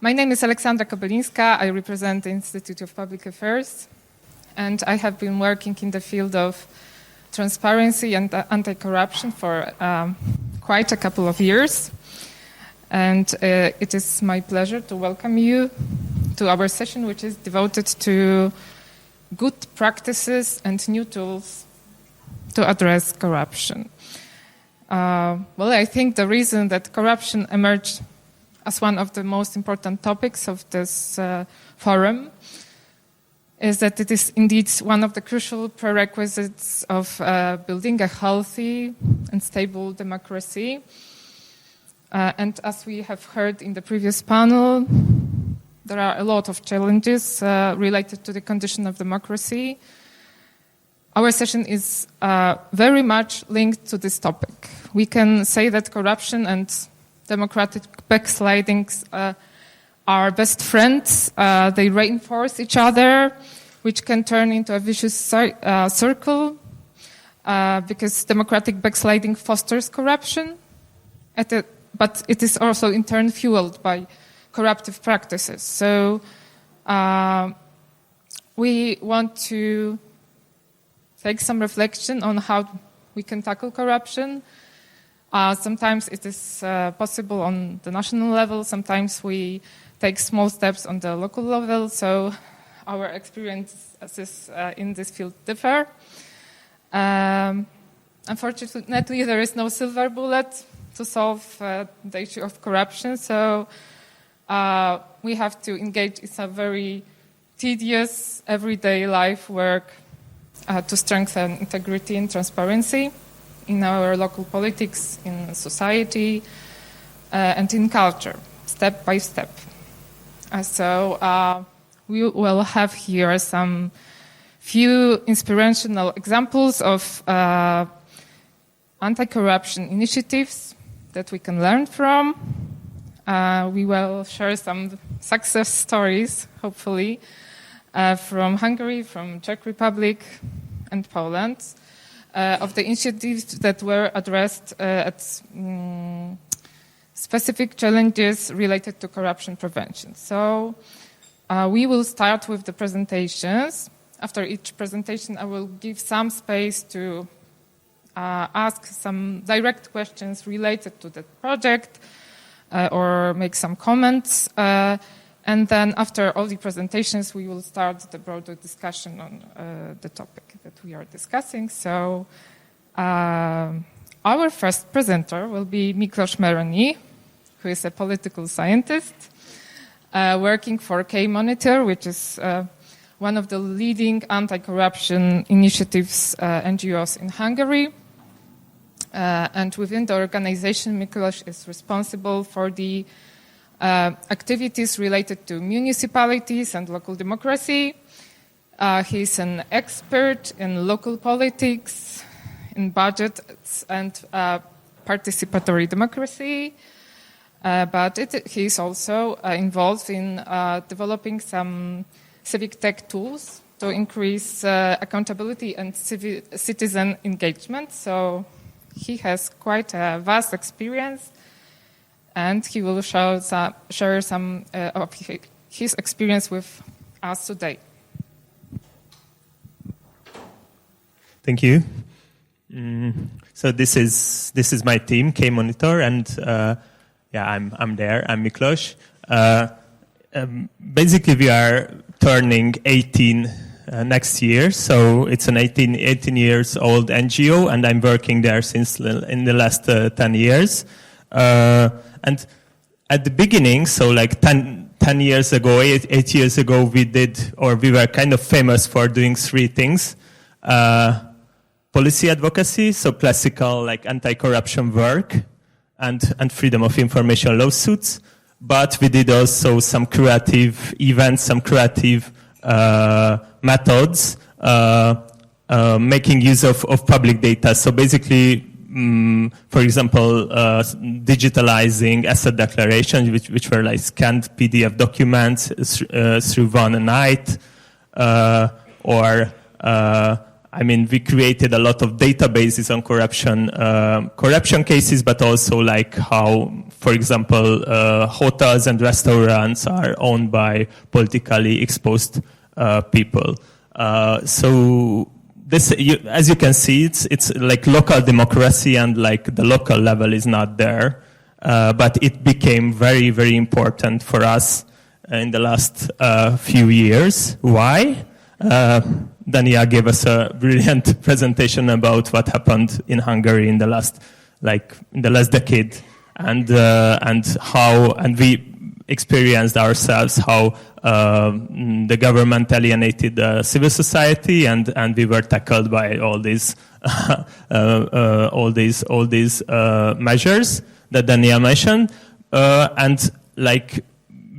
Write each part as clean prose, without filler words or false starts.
My name is Aleksandra Kobylińska. I represent the Institute of Public Affairs, and I have been working in the field of transparency and anti-corruption for quite a couple of years. And it is my pleasure to welcome you to our session, which is devoted to good practices and new tools to address corruption. Well, I think the reason that corruption emerged as one of the most important topics of this forum is that it is indeed one of the crucial prerequisites of building a healthy and stable democracy. And as we have heard in the previous panel, there are a lot of challenges related to the condition of democracy. Our session is very much linked to this topic. We can say that corruption and democratic backslidings are best friends. They reinforce each other, which can turn into a vicious circle because democratic backsliding fosters corruption, but it is also in turn fueled by corruptive practices. So we want to take some reflection on how we can tackle corruption. Sometimes it is possible on the national level. Sometimes we take small steps on the local level. So our experiences in this field differ. Unfortunately, there is no silver bullet to solve the issue of corruption. So we have to engage in some very tedious everyday life work to strengthen integrity and transparency in our local politics, in society, and in culture, step by step. So we will have here some few inspirational examples of anti-corruption initiatives that we can learn from. We will share some success stories, hopefully, from Hungary, from Czech Republic, and Poland, of the initiatives that were addressed at specific challenges related to corruption prevention. So we will start with the presentations. After each presentation, I will give some space to ask some direct questions related to the project or make some comments. And then after all the presentations, we will start the broader discussion on the topic that we are discussing. So our first presenter will be Miklos Merenyi, who is a political scientist working for K-Monitor, which is one of the leading anti-corruption initiatives NGOs in Hungary. And within the organization, Miklos is responsible for the activities related to municipalities and local democracy. He's an expert in local politics, in budgets and participatory democracy. But he's also involved in developing some civic tech tools to increase accountability and citizen engagement. So he has quite a vast experience, and he will share some of his experience with us today. Thank you. So this is my team, K-Monitor, and I'm there. I'm Miklos. Basically, we are turning 18 next year, so it's an 18 years old NGO, and I'm working there since in the last 10 years. And at the beginning, so like 10 years ago, 8 years ago, we were kind of famous for doing three things. Policy advocacy, so classical like anti-corruption work, and freedom of information lawsuits. But we did also some creative events, some creative methods, making use of public data. So basically, for example, digitalizing asset declarations, which were like scanned PDF documents through one night, or we created a lot of databases on corruption cases, but also like how, for example, hotels and restaurants are owned by politically exposed people. So this, as you can see, it's like local democracy, and like the local level is not there. But it became very, very important for us in the last few years. Why? Dania gave us a brilliant presentation about what happened in Hungary in the last decade, and we experienced ourselves how the government alienated civil society, and we were tackled by all these measures that Dania mentioned, and like.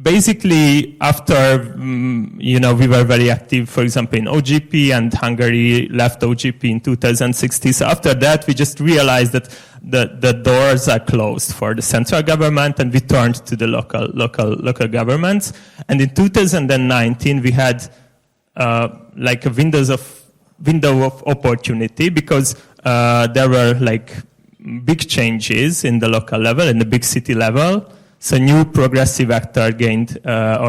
Basically, after, we were very active, for example, in OGP, and Hungary left OGP in 2016. So after that, we just realized that the doors are closed for the central government, and we turned to the local governments. And in 2019, we had like a window of opportunity, because there were like big changes in the local level, in the big city level. So new progressive actor gained won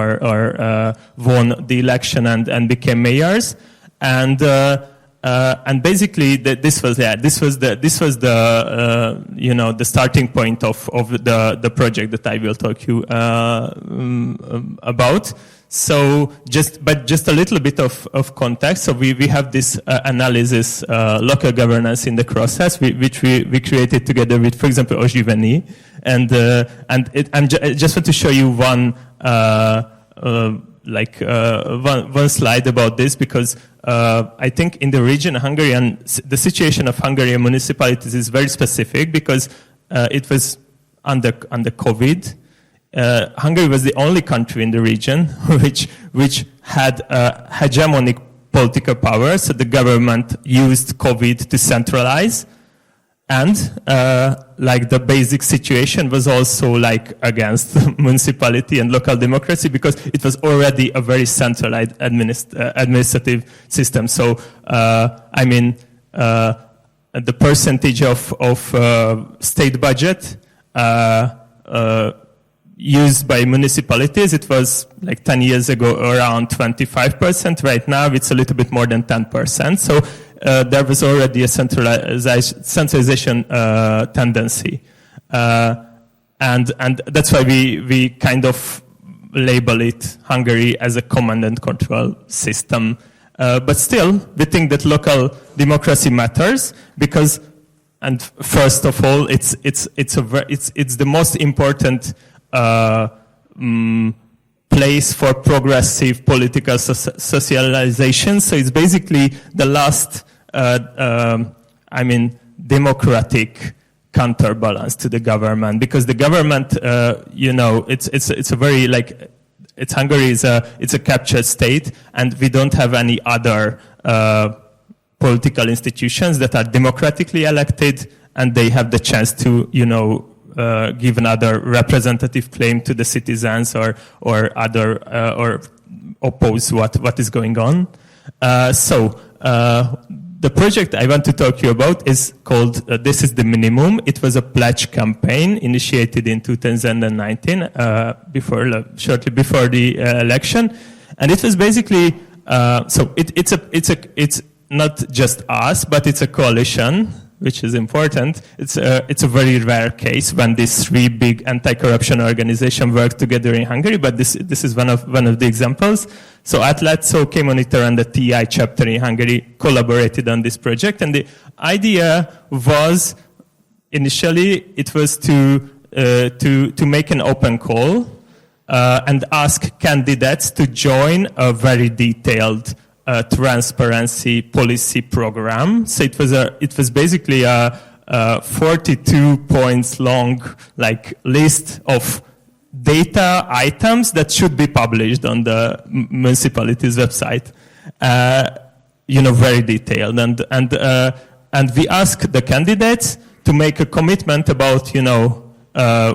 the election and became mayors, and basically this was the the starting point of the project that I will talk you about. So just a little bit of context. So we have this analysis, local governance in the process, which we created together with, for example, Oživení, and I just want to show you one slide about this, because I think in the region Hungary, and the situation of Hungarian municipalities is very specific, because it was under COVID. Hungary was the only country in the region which had hegemonic political power, so the government used COVID to centralize, and like the basic situation was also like against municipality and local democracy, because it was already a very centralized administrative system. So the percentage of state budget used by municipalities, it was like 10 years ago around 25%. Right now it's a little bit more than 10%. So there was already a centralization tendency. And that's why we kind of label it Hungary as a command and control system. But still, we think that local democracy matters, because, and first of all, it's the most important place for progressive political socialization. So it's basically the last, democratic counterbalance to the government, because the government, it's a very Hungary is it's a captured state, and we don't have any other political institutions that are democratically elected, and they have the chance to, give another representative claim to the citizens, or oppose what is going on. The project I want to talk to you about is called This is the Minimum. It was a pledge campaign initiated in 2019, shortly before the election, and it was basically it's not just us, but it's a coalition, which is important. It's a very rare case when these three big anti-corruption organizations work together in Hungary, but this is one of the examples. So Atlet, K-Monitor, and the TI chapter in Hungary collaborated on this project, and the idea was initially it was to make an open call and ask candidates to join a very detailed transparency policy program. So it was basically a 42 points long list of data items that should be published on the municipality's website. Very detailed, and we asked the candidates to make a commitment about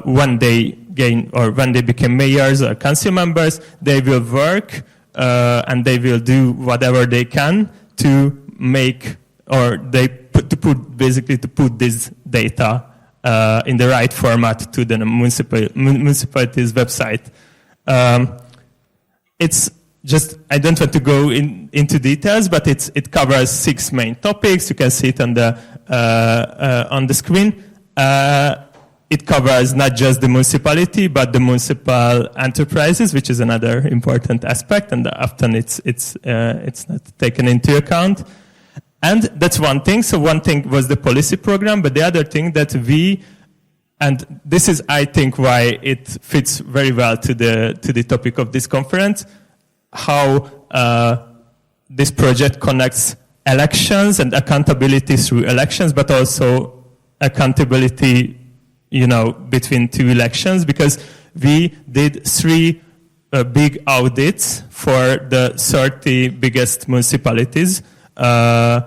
when they gain or when they become mayors or council members, they will work and they will do whatever they can to make, or to put this data in the right format to the municipality's website. It's just, I don't want to go into details, but it covers 6 main topics. You can see it on the screen. It covers not just the municipality, but the municipal enterprises, which is another important aspect, and often it's not taken into account. And that's one thing. So one thing was the policy program, but the other thing that and this is, I think, why it fits very well to the topic of this conference, how this project connects elections and accountability through elections, but also accountability, between 2 elections, because we did 3 big audits for the 30 biggest municipalities throughout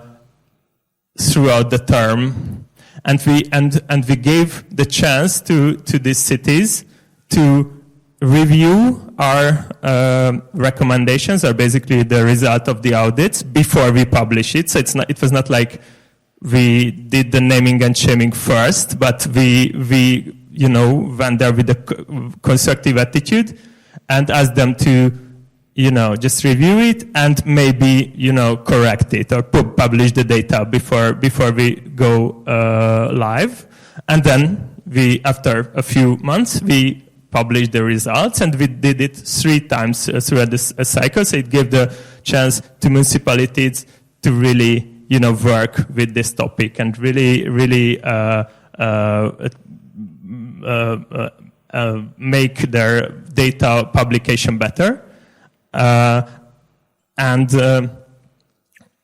the term, and we gave the chance to these cities to review our recommendations, or basically the result of the audits, before we publish it. So it was not like we did the naming and shaming first, but we went there with a constructive attitude and asked them to, just review it and maybe, correct it or publish the data before we go live. And then after a few months, we published the results, and we did it 3 times throughout this cycle. So it gave the chance to municipalities to really work with this topic and really make their data publication better.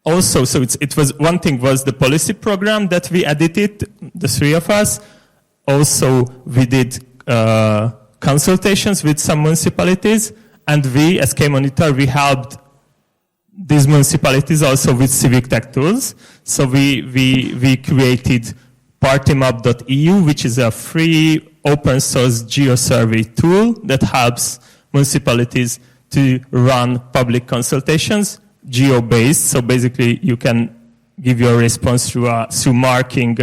Also, so it was one thing was the policy program that we edited, the 3 of us. Also, we did consultations with some municipalities, and we, as K-Monitor, we helped these municipalities also with civic tech tools. So we created partymap.eu, which is a free open source geo-survey tool that helps municipalities to run public consultations, geo-based. So basically you can give your response through marking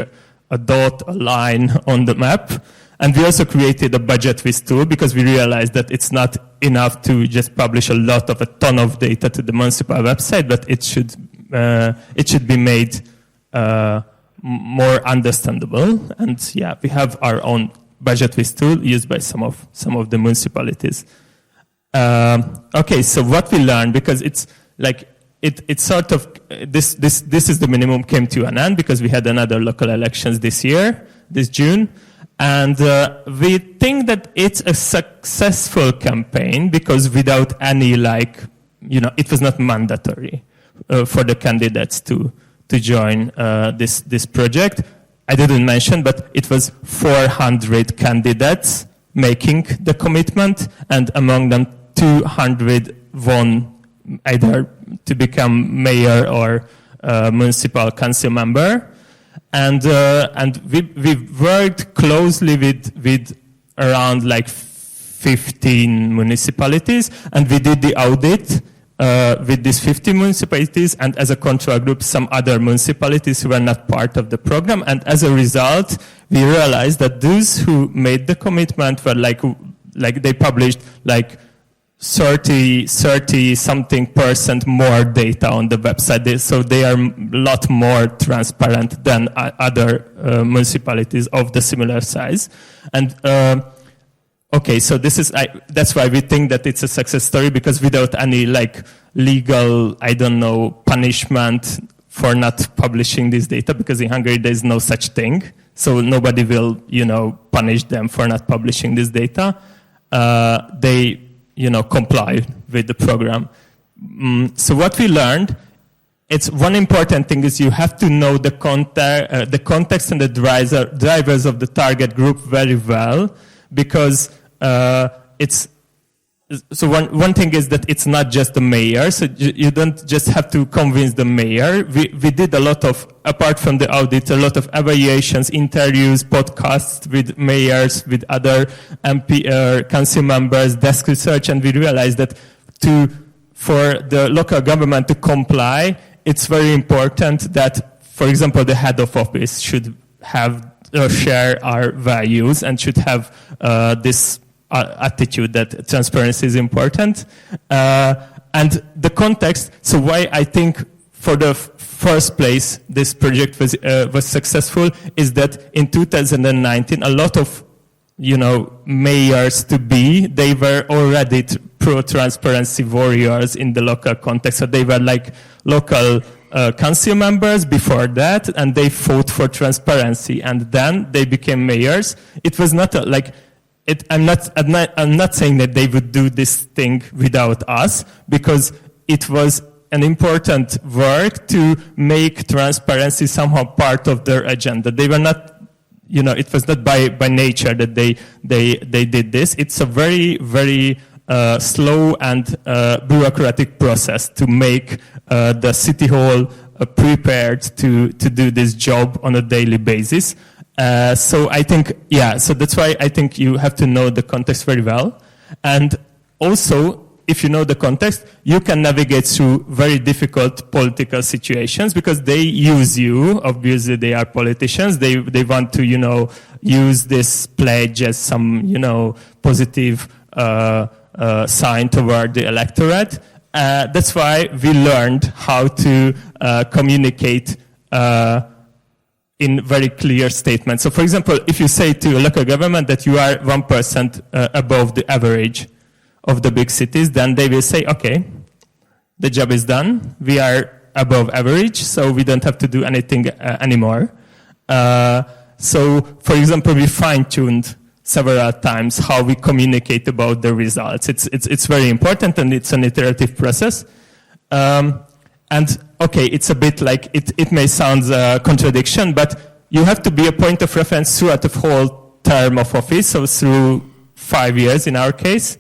a dot, a line on the map. And we also created a budget with tool, because we realized that it's not enough to just publish a ton of data to the municipal website, but it should be made more understandable. And yeah, we have our own budget with tool used by some of the municipalities. Okay, so what we learned, because it's like it's sort of this is the minimum came to an end, because we had another local elections this June. And we think that it's a successful campaign, because without any it was not mandatory for the candidates to join this project. I didn't mention, but it was 400 candidates making the commitment, and among them 200 won either to become mayor or municipal council member. And we worked closely with around 15 municipalities, and we did the audit with these 50 municipalities, and as a control group, some other municipalities who were not part of the program. And as a result, we realized that those who made the commitment were they published 30-something% more data on the website. So they are a lot more transparent than other municipalities of the similar size. And okay, so that's why we think that it's a success story, because without any legal, punishment for not publishing this data, because in Hungary there is no such thing. So nobody will, punish them for not publishing this data. They comply with the program. So what we learned, it's one important thing is you have to know the context and the drivers of the target group very well, because one thing is that it's not just the mayor, so you don't just have to convince the mayor. We did apart from the audit, a lot of evaluations, interviews, podcasts with mayors, with other council members, desk research, and we realized that for the local government to comply, it's very important that, for example, the head of office should have share our values and should have this attitude that transparency is important. And the context, so why I think for the first place this project was successful is that in 2019 a lot of mayors to be, they were already pro-transparency warriors in the local context. So they were like local council members before that, and they fought for transparency, and then they became mayors. It was not I'm not saying that they would do this thing without us, because it was an important work to make transparency somehow part of their agenda. They were not, it was not by nature that they did this. It's a very, very slow and bureaucratic process to make the city hall prepared to do this job on a daily basis. So I think, so that's why I think you have to know the context very well. And also, if you know the context, you can navigate through very difficult political situations because they use you. Obviously, they are politicians. They want to, use this pledge as some, positive sign toward the electorate. That's why we learned how to communicate in very clear statements. So, for example, if you say to a local government that you are 1% above the average of the big cities, then they will say, okay, the job is done. We are above average, so we don't have to do anything anymore. So, for example, we fine-tuned several times how we communicate about the results. It's very important, and it's an iterative process. And okay, it's a bit like, it may sound a contradiction, but you have to be a point of reference throughout the whole term of office, so through 5 years in our case.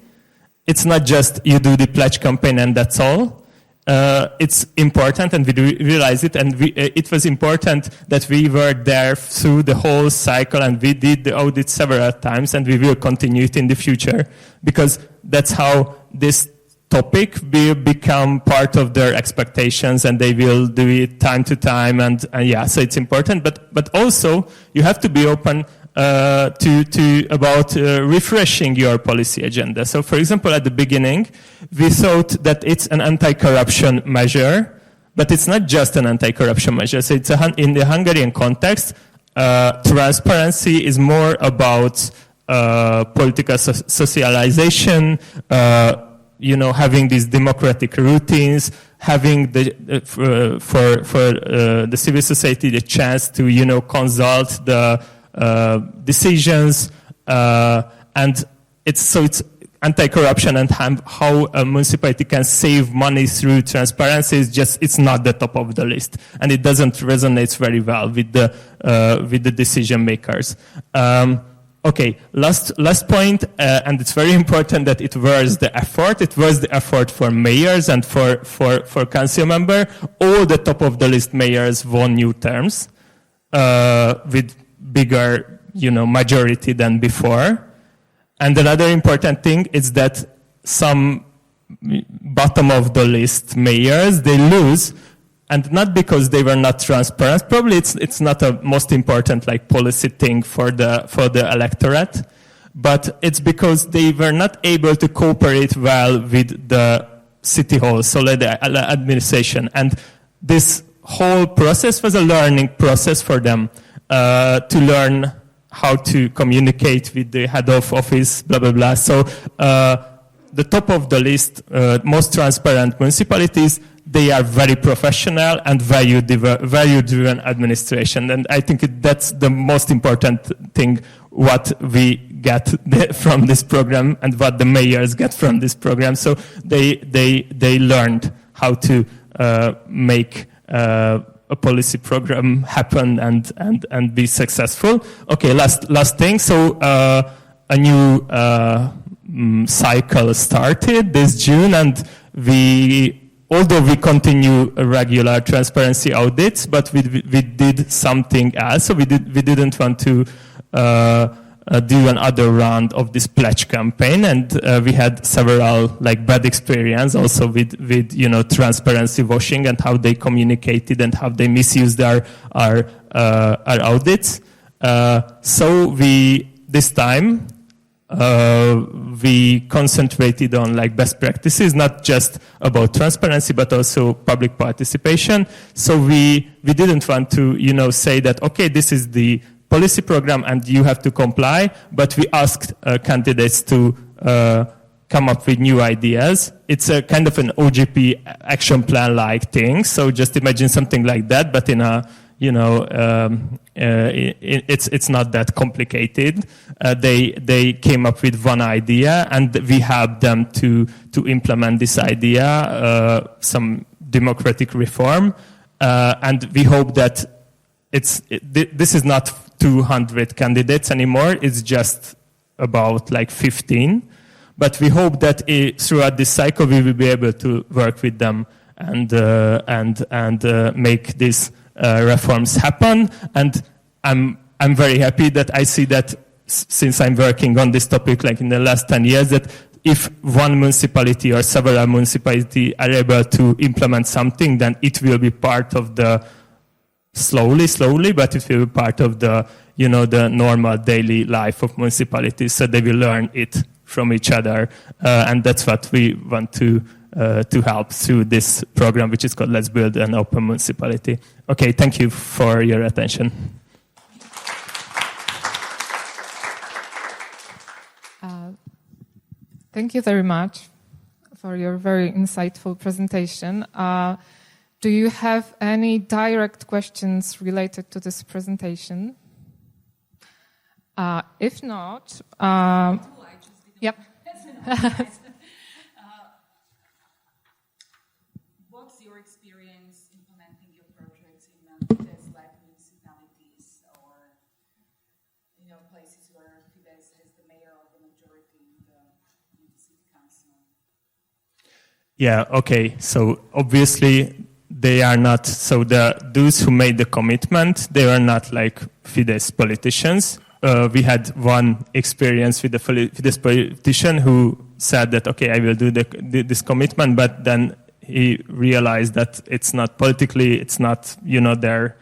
It's not just you do the pledge campaign and that's all. It's important, and we do realize it, and it was important that we were there through the whole cycle, and we did the audit several times, and we will continue it in the future, because that's how this topic will become part of their expectations, and they will do it time to time, and so it's important. But also you have to be open about refreshing your policy agenda. So, for example, at the beginning, we thought that it's an anti-corruption measure, but it's not just an anti-corruption measure. So, it's in the Hungarian context, transparency is more about political socialization, having these democratic routines, having for the civil society the chance to consult the decisions, and it's anti-corruption, and how a municipality can save money through transparency it's not the top of the list, and it doesn't resonate very well with the decision makers. Okay, last point, and it's very important that it was the effort. It was the effort for mayors and for council member. All the top of the list mayors won new terms with bigger, majority than before. And another important thing is that some bottom of the list mayors, they lose, and not because they were not transparent. Probably it's not a most important policy thing for the electorate, but it's because they were not able to cooperate well with the city hall, so the administration. And this whole process was a learning process for them. To learn how to communicate with the head of office, blah, blah, blah. So the top of the list, most transparent municipalities, they are very professional and value-driven administration. And I think that's the most important thing, what we get from this program and what the mayors get from this program. So they learned how to make a policy program happen and be successful. Okay, last thing. So a new cycle started this June, and although we continue regular transparency audits, but we did something else. So we didn't want to do another round of this pledge campaign, and we had several like bad experience also with transparency washing and how they communicated and how they misused our audits. So this time we concentrated on like best practices, not just about transparency, but also public participation. So we didn't want to, say that, okay, this is the policy program and you have to comply, but we asked candidates to come up with new ideas. It's a kind of an OGP action plan-like thing. So just imagine something like that, but in a it's not that complicated. They came up with one idea, and we helped them to implement this idea, some democratic reform, and we hope that this is not 200 candidates anymore. It's just about like 15, but we hope that throughout this cycle we will be able to work with them and make this reforms happen. And I'm very happy that I see that since I'm working on this topic like in the last 10 years, that if one municipality or several municipalities are able to implement something, then it will be part of the slowly, but it will be part of the the normal daily life of municipalities. So they will learn it from each other, and that's what we want to help through this program, which is called Let's Build an Open Municipality. Okay, thank you for your attention. Thank you very much for your very insightful presentation. Do you have any direct questions related to this presentation? If not, yep. What's your experience implementing your projects in Fidesz-led municipalities or places where Fidesz has the mayor or the majority in the city council? Yeah, okay. So obviously they are not, those who made the commitment, they are not like Fidesz politicians. We had one experience with the Fidesz politician who said that, okay, I will do this commitment, but then he realized that it's not politically, it's not, their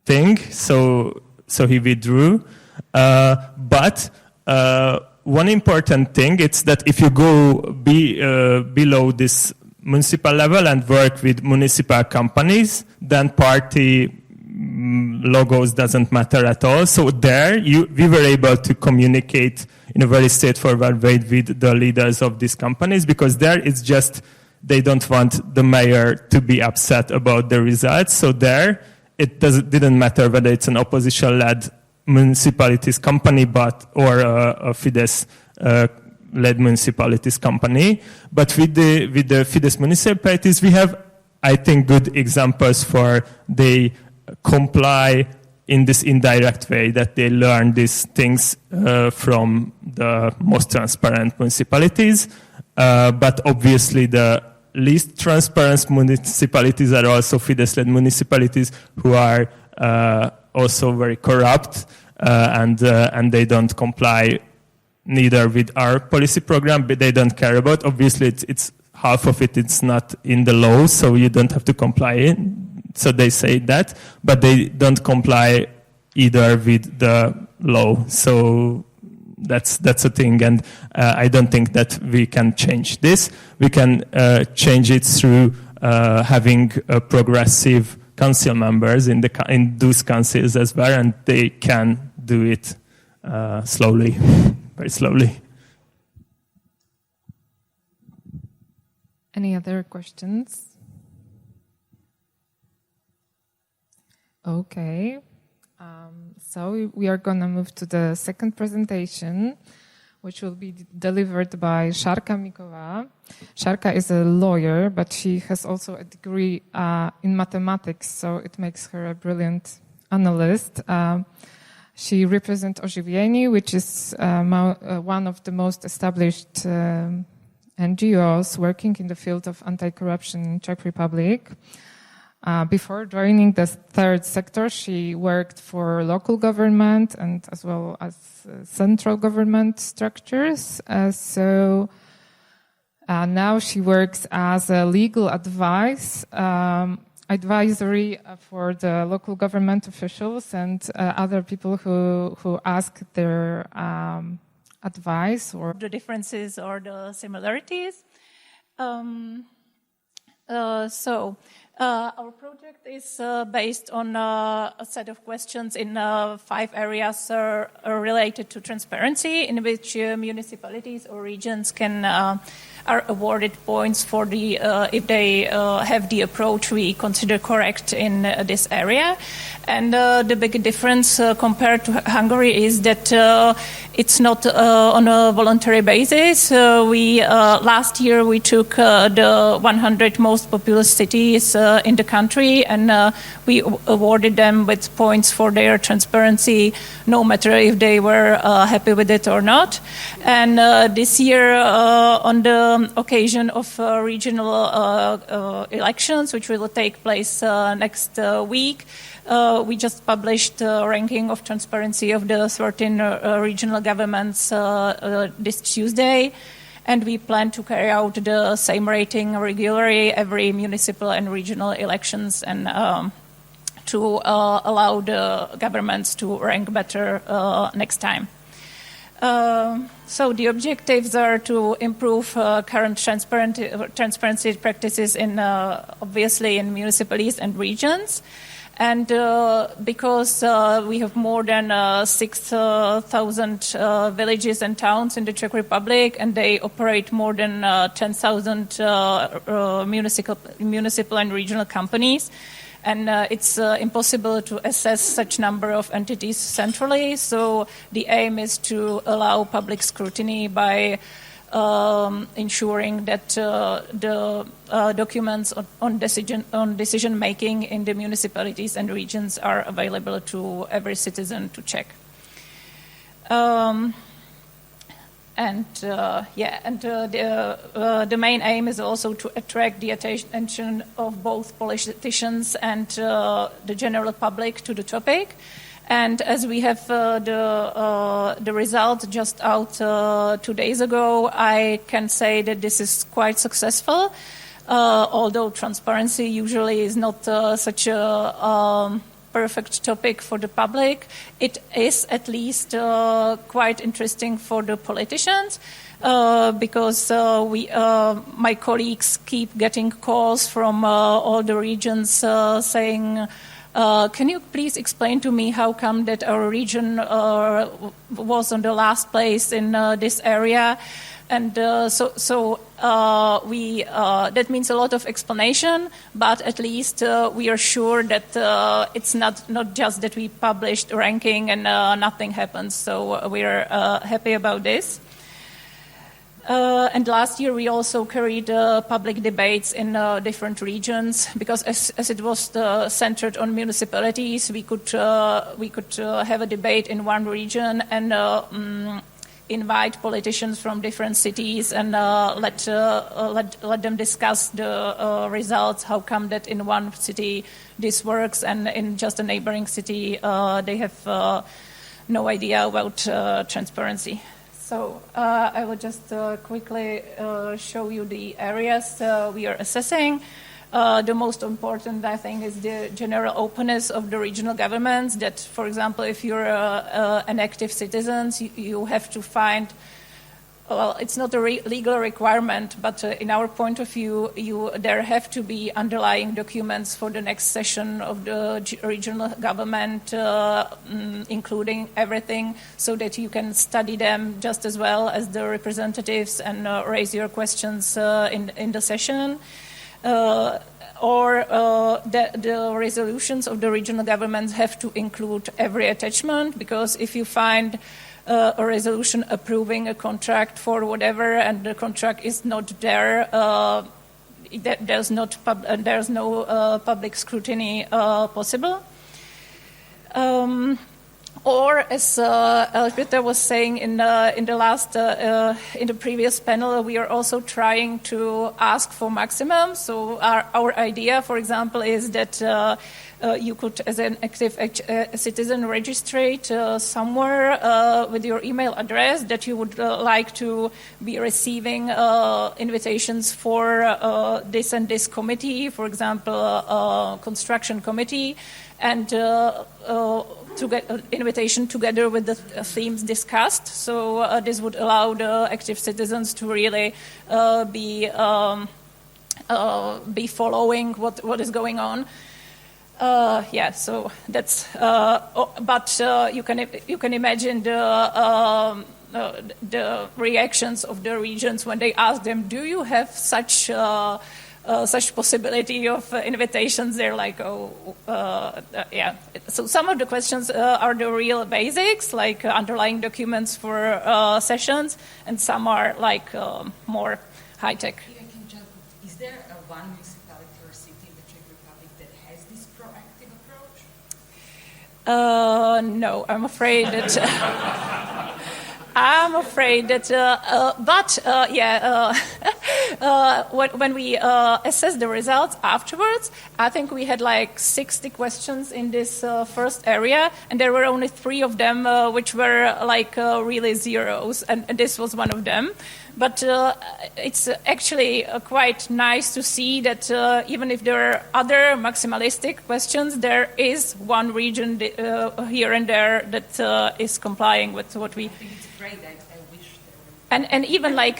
thing. So he withdrew. But one important thing is that if you go below this municipal level and work with municipal companies, then party logos doesn't matter at all. So there, we were able to communicate in a very straightforward way with the leaders of these companies, because there it's just they don't want the mayor to be upset about the results. So there, didn't matter whether it's an opposition-led municipalities company, or a Fidesz-led municipalities company. But with the Fidesz municipalities, we have, I think, good examples for they comply in this indirect way, that they learn these things from the most transparent municipalities. But obviously the least transparent municipalities are also Fidesz-led municipalities who are also very corrupt, and they don't comply neither with our policy program, but they don't care about. Obviously, it's half of it. It's not in the law, so you don't have to comply. So they say that, but they don't comply either with the law. So that's a thing, and I don't think that we can change this. We can change it through having progressive council members in those councils as well, and they can do it slowly, very slowly. Any other questions? Okay. So we are going to move to the second presentation, which will be delivered by Šárka Míková. Šárka is a lawyer, but she has also a degree in mathematics, so it makes her a brilliant analyst. She represents Oživení, which is one of the most established NGOs working in the field of anti-corruption in Czech Republic. Before joining the third sector, she worked for local government and as well as central government structures. Now she works as a legal advisory for the local government officials and other people who ask their advice or the differences or the similarities. Our project is based on a set of questions in 5 areas related to transparency, in which municipalities or regions are awarded points for if they have the approach we consider correct in this area. And the big difference compared to Hungary is that it's not on a voluntary basis. Last year we took the 100 most populous cities in the country, and we awarded them with points for their transparency, no matter if they were happy with it or not. And this year, on the occasion of regional elections, which will take place next week, we just published a ranking of transparency of the 13 regional governments this Tuesday, and we plan to carry out the same rating regularly every municipal and regional elections, and to allow the governments to rank better next time. So the objectives are to improve current transparency practices obviously in municipalities and regions. And because we have more than 6,000 villages and towns in the Czech Republic, and they operate more than 10,000 municipal and regional companies, and it's impossible to assess such number of entities centrally. So the aim is to allow public scrutiny by ensuring that the documents on decision making in the municipalities and regions are available to every citizen to check. The main aim is also to attract the attention of both politicians and the general public to the topic. And as we have the result just out 2 days ago, I can say that this is quite successful. Although transparency usually is not such a perfect topic for the public, it is at least quite interesting for the politicians, because my colleagues keep getting calls from all the regions saying, can you please explain to me how come that our region was on the last place in this area? And that means a lot of explanation, but at least we are sure that it's not just that we published a ranking and nothing happens. So we're happy about this. And last year we also carried public debates in different regions, because as it was centered on municipalities, we could have a debate in one region and invite politicians from different cities and let them discuss the results. How come that in one city this works and in just a neighboring city they have no idea about transparency? So I will just quickly show you the areas we are assessing. The most important, I think, is the general openness of the regional governments. That, for example, if you're an active citizen, you have to find, well, it's not a legal requirement, but in our point of view, there have to be underlying documents for the next session of the regional government, including everything, so that you can study them just as well as the representatives and raise your questions in the session. The resolutions of the regional governments have to include every attachment, because if you find a resolution approving a contract for whatever and the contract is not there, there's no public scrutiny possible. Or, as Peter was saying in the previous panel, we are also trying to ask for maximum. So our idea, for example, is that you could, as an active citizen, registrate somewhere with your email address that you would like to be receiving invitations for this and this committee, for example, construction committee, and to get an invitation together with the themes discussed. So this would allow the active citizens to really be following what is going on. So that's. But you can imagine the reactions of the regions when they ask them, "Do you have such possibility of invitations?" They're like, yeah. So some of the questions are the real basics, like underlying documents for sessions, and some are like more high tech. Is there one municipality or city in the Czech Republic that has this proactive approach? No, I'm afraid that. I'm afraid that, when we assessed the results afterwards, I think we had like 60 questions in this first area, and there were only 3 of them which were like really zeros, and this was one of them. But it's actually quite nice to see that even if there are other maximalistic questions, there is one region here and there that is complying with what we... I think it's great. I wish there were... And even like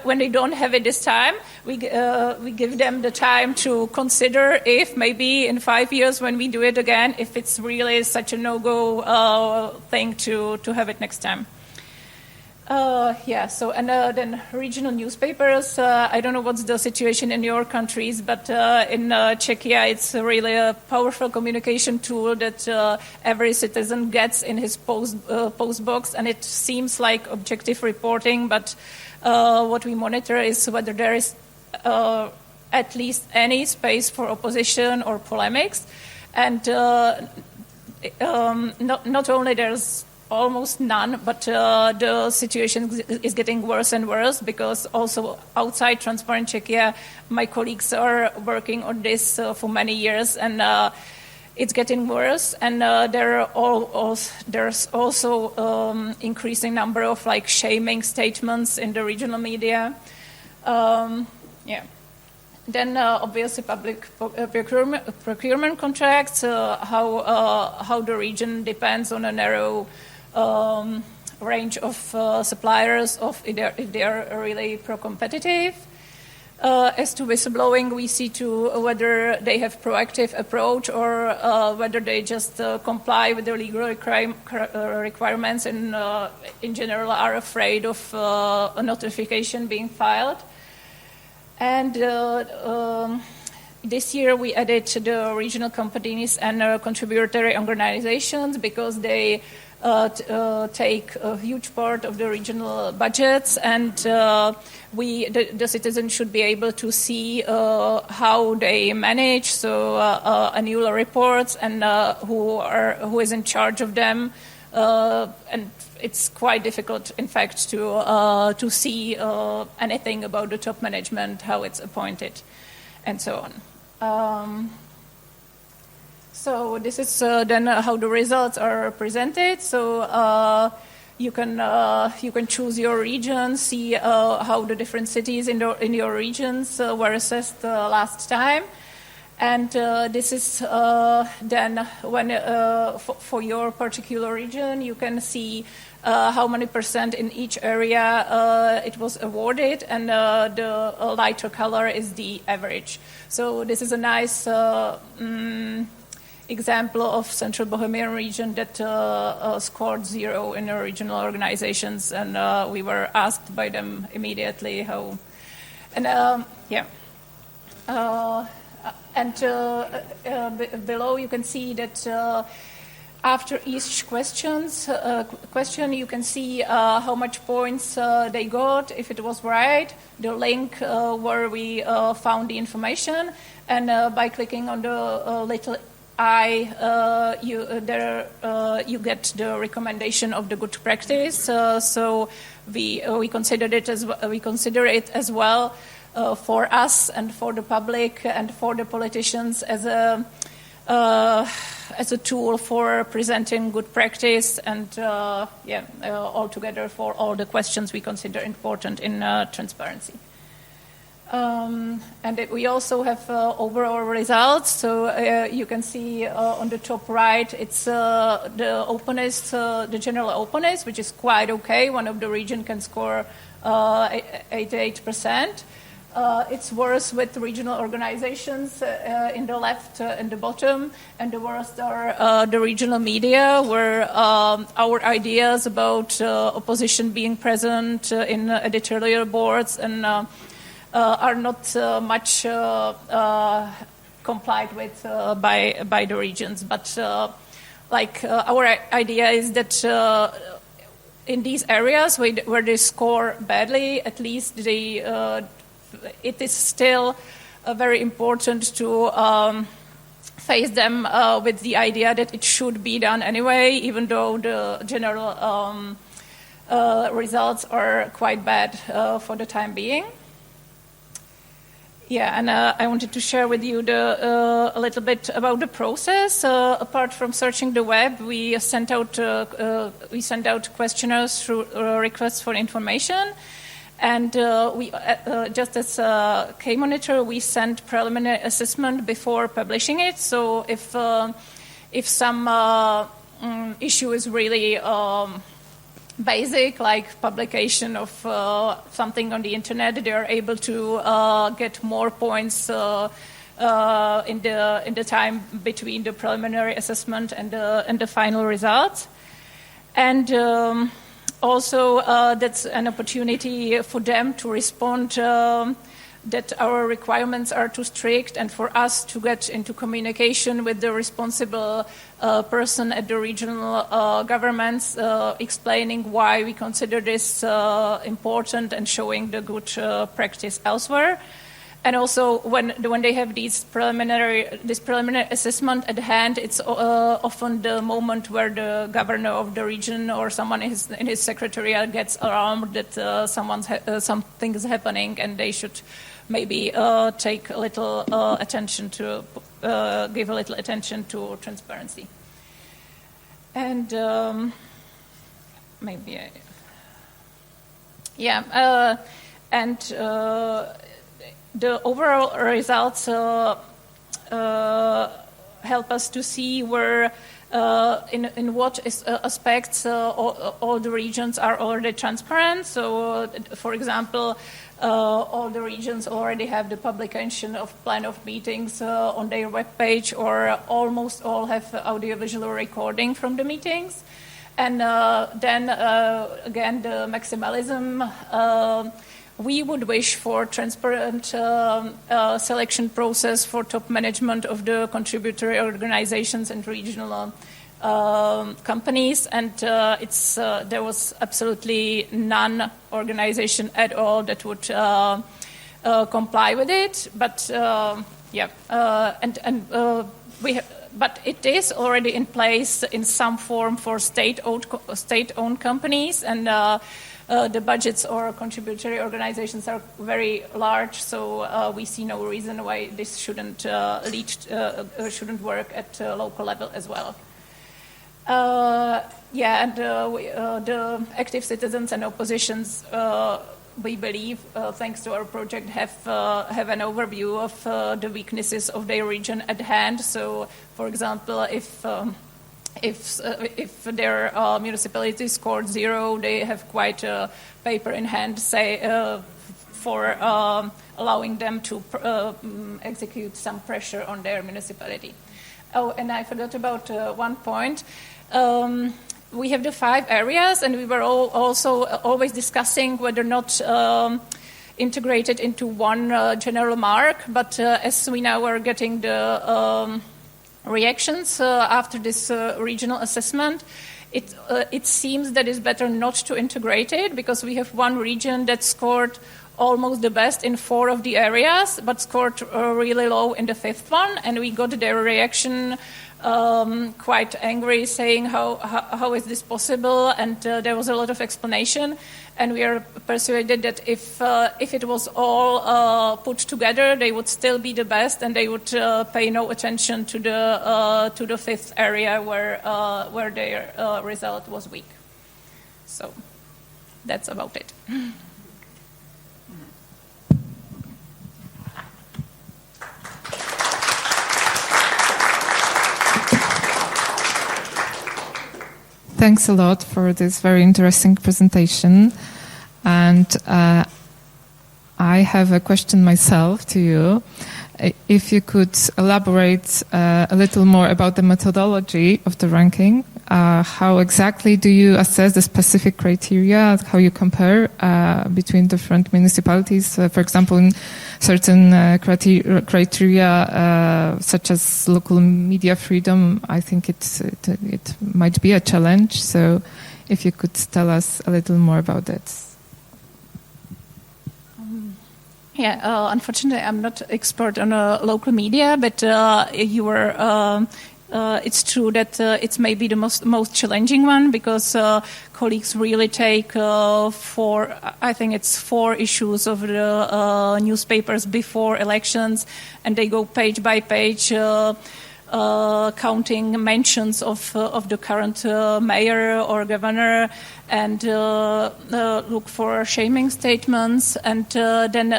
when they don't have it this time, we give them the time to consider if maybe in 5 years when we do it again, if it's really such a no-go thing to have it next time. Then regional newspapers. I don't know what's the situation in your countries, but in Czechia, it's really a powerful communication tool that every citizen gets in his post box, and it seems like objective reporting, but what we monitor is whether there is at least any space for opposition or polemics, and not only there's almost none, but the situation is getting worse and worse, because also outside Transparent Czechia, my colleagues are working on this for many years, and it's getting worse. And there's also increasing number of like shaming statements in the regional media. Then obviously public procurement contracts, how the region depends on a narrow range of suppliers if they are really pro-competitive. As to whistleblowing, we see to whether they have proactive approach or whether they just comply with the legal requirements and in general are afraid of a notification being filed. And this year we added the regional companies and contributory organizations because they take a huge part of the regional budgets, and the citizens should be able to see how they manage, so annual reports and who is in charge of them, and it's quite difficult, in fact, to see anything about the top management, how it's appointed, and so on. So this is then how the results are presented. So you can choose your region, see how the different cities in your regions were assessed last time, and this is then when for your particular region you can see how many % in each area it was awarded, and the lighter color is the average. So this is a nice example of Central Bohemian region that scored 0 in the regional organizations, and we were asked by them immediately how. And below you can see that after each question you can see how much points they got, if it was right, the link where we found the information, and by clicking on the little you get the recommendation of the good practice. So we consider it as well for us and for the public and for the politicians as a tool for presenting good practice and altogether for all the questions we consider important in transparency. We also have overall results. So you can see on the top right, it's the openness, the general openness, which is quite okay. One of the region can score 88%. It's worse with regional organizations in the left and the bottom, and the worst are the regional media, where our ideas about opposition being present in editorial boards and are not much complied with by the regions. But our idea is that in these areas where they score badly, at least it is still very important to face them with the idea that it should be done anyway, even though the general results are quite bad for the time being. Yeah, and I wanted to share with you a little bit about the process. Apart from searching the web, we sent out questionnaires through requests for information, and we just as K-Monitor, we sent preliminary assessment before publishing it. So if some issue is really basic, like publication of something on the internet, they are able to get more points in the time between the preliminary assessment and the final results. And also that's an opportunity for them to respond that our requirements are too strict, and for us to get into communication with the responsible person at the regional governments, explaining why we consider this important and showing the good practice elsewhere. And also, when they have this preliminary assessment at hand, it's often the moment where the governor of the region or someone in his secretariat gets alarmed that something is happening, and they should maybe take a little attention to give a little attention to transparency. And the overall results help us to see where, in what aspects all the regions are already transparent. So, for example, all the regions already have the publication of plan of meetings on their webpage, or almost all have audiovisual recording from the meetings. And then again, the maximalism. We would wish for transparent selection process for top management of the contributory organizations and regional companies, and there was absolutely none organization at all that would comply with it. But but it is already in place in some form for state-owned companies, and the budgets or contributory organizations are very large, so we see no reason why this shouldn't work at local level as well. The active citizens and oppositions, we believe, thanks to our project, have an overview of the weaknesses of their region at hand. So, for example, if their municipality scored 0, they have quite a paper in hand, for allowing them to execute some pressure on their municipality. Oh, and I forgot about one point. We have the 5 areas, and we were also always discussing whether or not integrated into one general mark. But as we now are getting the reactions after this regional assessment, it seems that it's better not to integrate it, because we have one region that scored almost the best in 4 of the areas, but scored really low in the 5th one. And we got their reaction quite angry, saying how is this possible? And there was a lot of explanation. And we are persuaded that if it was all put together, they would still be the best, and they would pay no attention to the 5th area where their result was weak. So that's about it. Thanks a lot for this very interesting presentation. And I have a question myself to you. If you could elaborate a little more about the methodology of the ranking, how exactly do you assess the specific criteria, how you compare between different municipalities, for example, in certain criteria such as local media freedom, I think it might be a challenge. So if you could tell us a little more about that. Yeah, unfortunately, I'm not expert on local media, but you were. It's true that it's maybe the most challenging one, because colleagues really take 4 issues of the newspapers before elections, and they go page by page, counting mentions of the current mayor or governor, and look for shaming statements, and then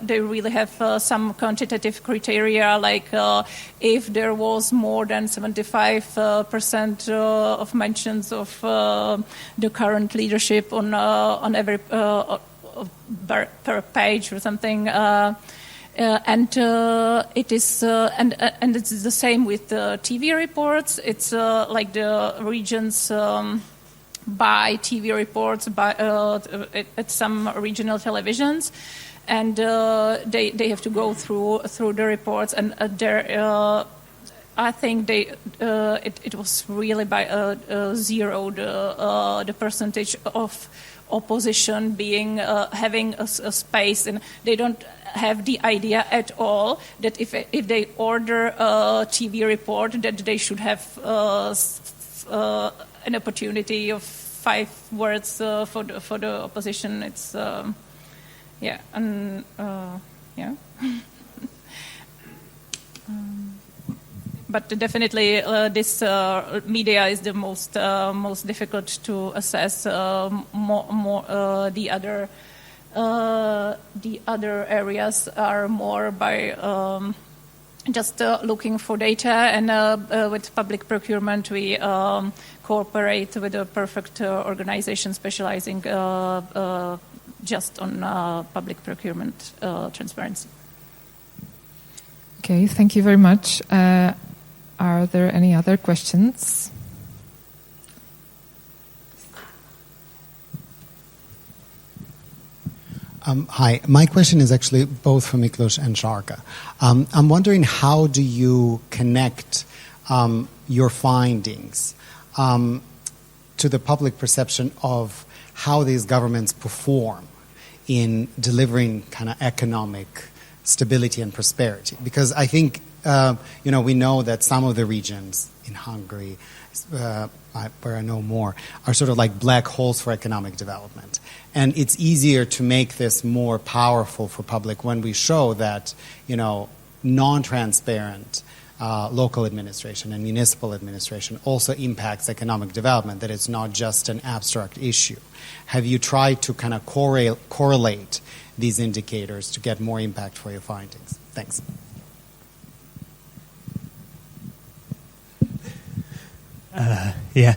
they really have some quantitative criteria, like if there was more than 75% of mentions of the current leadership on every per page or something. And it is, and it's the same with the TV reports. It's like the regions buy TV reports at some regional televisions, and they have to go through the reports, and I think it was really by zero the percentage of opposition being having a space, and they don't have the idea at all that if they order a TV report, that they should have an opportunity of 5 words for the opposition. It's yeah, and yeah. But definitely, this media is the most difficult to assess. The other areas are more by just looking for data, and with public procurement, we cooperate with a perfect organization specializing just on public procurement transparency. Okay, thank you very much. Are there any other questions? Hi, my question is actually both for Miklos and Šárka. I'm wondering, how do you connect your findings to the public perception of how these governments perform in delivering kind of economic stability and prosperity? Because I think, we know that some of the regions in Hungary, where I know more, are sort of like black holes for economic development. And it's easier to make this more powerful for public when we show that, non-transparent local administration and municipal administration also impacts economic development, that it's not just an abstract issue. Have you tried to kind of correlate these indicators to get more impact for your findings? Thanks. Yeah,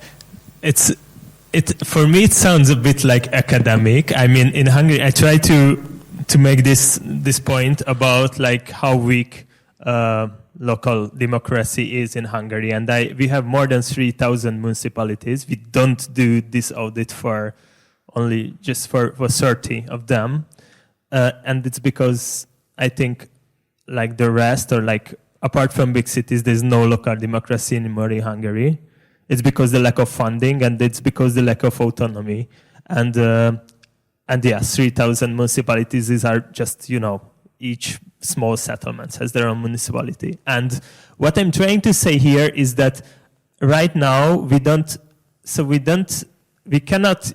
for me it sounds a bit like academic. I mean, in Hungary, I try to make this point about like how weak local democracy is in Hungary, and we have more than 3,000 municipalities. We don't do this audit for 30 of them, and it's because I think like the rest, or like apart from big cities, there's no local democracy anymore in Hungary. It's because the lack of funding, and it's because the lack of autonomy. And and yeah, 3,000 municipalities. These are just, each small settlement has their own municipality. And what I'm trying to say here is that right now we cannot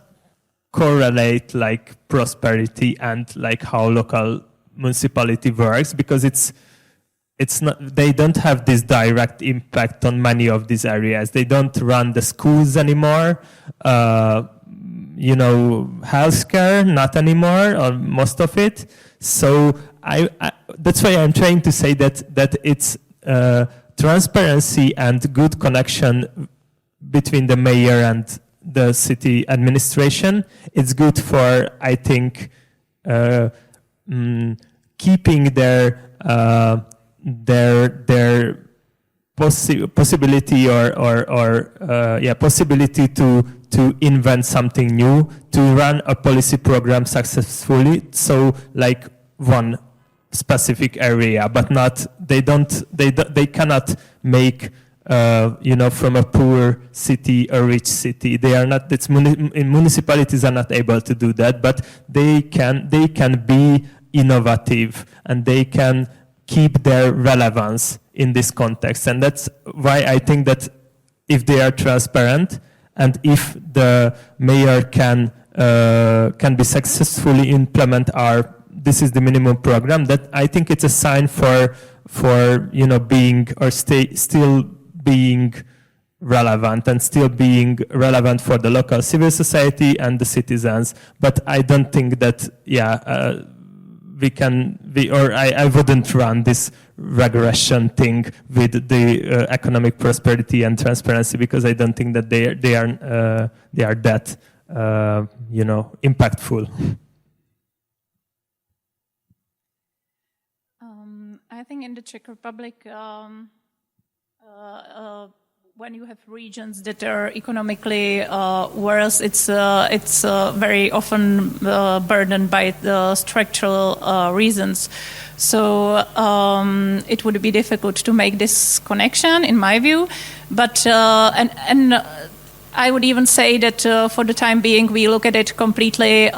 correlate like prosperity and like how local municipality works, because it's not, they don't have this direct impact on many of these areas. They don't run the schools anymore. Healthcare, not anymore, or most of it. So I that's why I'm trying to say that it's transparency and good connection between the mayor and the city administration. It's good for, I think, keeping their possibility possibility to invent something new, to run a policy program successfully. So like one specific area, but they cannot make from a poor city a rich city. They are not. Municipalities are not able to do that, but they can be innovative and they can keep their relevance in this context. And that's why I think that if they are transparent and if the mayor can be successfully implement this is the minimum program, that I think it's a sign for being or still being relevant and still being relevant for the local civil society and the citizens. But I don't think that I wouldn't run this regression thing with the economic prosperity and transparency, because I don't think that they are that impactful. I think in the Czech Republic, when you have regions that are economically worse, it's very often burdened by the structural reasons. So it would be difficult to make this connection, in my view. But and I would even say that for the time being, we look at it completely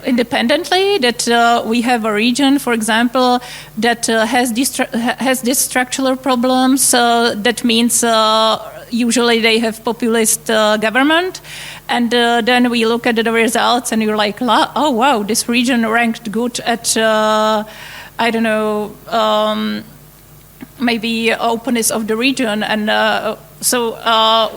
independently, that we have a region, for example, that has these structural problems. That means usually they have populist government, and then we look at the results and you're like, oh wow, this region ranked good at maybe openness of the region. And so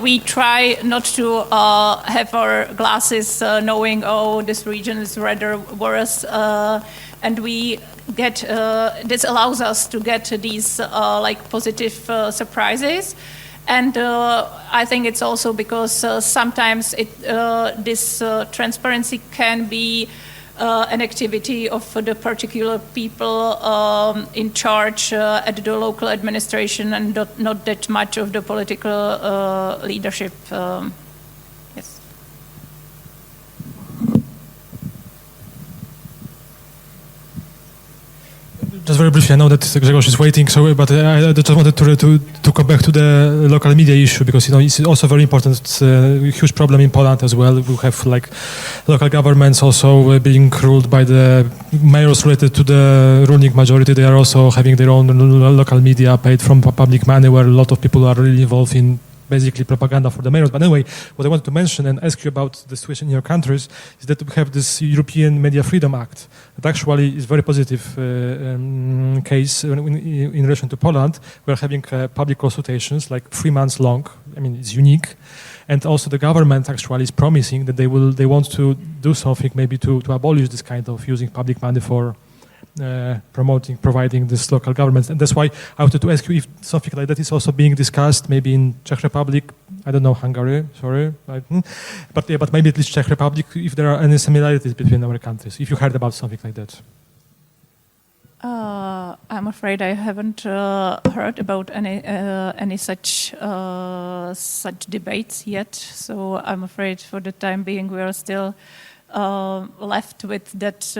we try not to have our glasses knowing, this region is rather worse, and we get this allows us to get these positive surprises. And I think it's also because sometimes this transparency can be an activity of the particular people in charge at the local administration, and not that much of the political leadership. Yes. Just very briefly, I know that Grzegorz is waiting, but I just wanted to come back to the local media issue, because it's also very important. It's a huge problem in Poland as well. We have local governments also being ruled by the mayors related to the ruling majority. They are also having their own local media paid from public money, where a lot of people are really involved in basically propaganda for the mayors. But anyway, what I wanted to mention and ask you about the situation in your countries is that we have this European Media Freedom Act that actually is very positive case in relation to Poland. We're having public consultations 3 months long. I mean, it's unique. And also the government actually is promising that they want to do something maybe to abolish this kind of using public money for providing this local governments. And that's why I wanted to ask you if something like that is also being discussed maybe in Czech Republic, I don't know, Hungary, sorry, but maybe at least Czech Republic, if there are any similarities between our countries, if you heard about something like that. I'm afraid I haven't heard about any such debates yet. So I'm afraid for the time being we are still left with that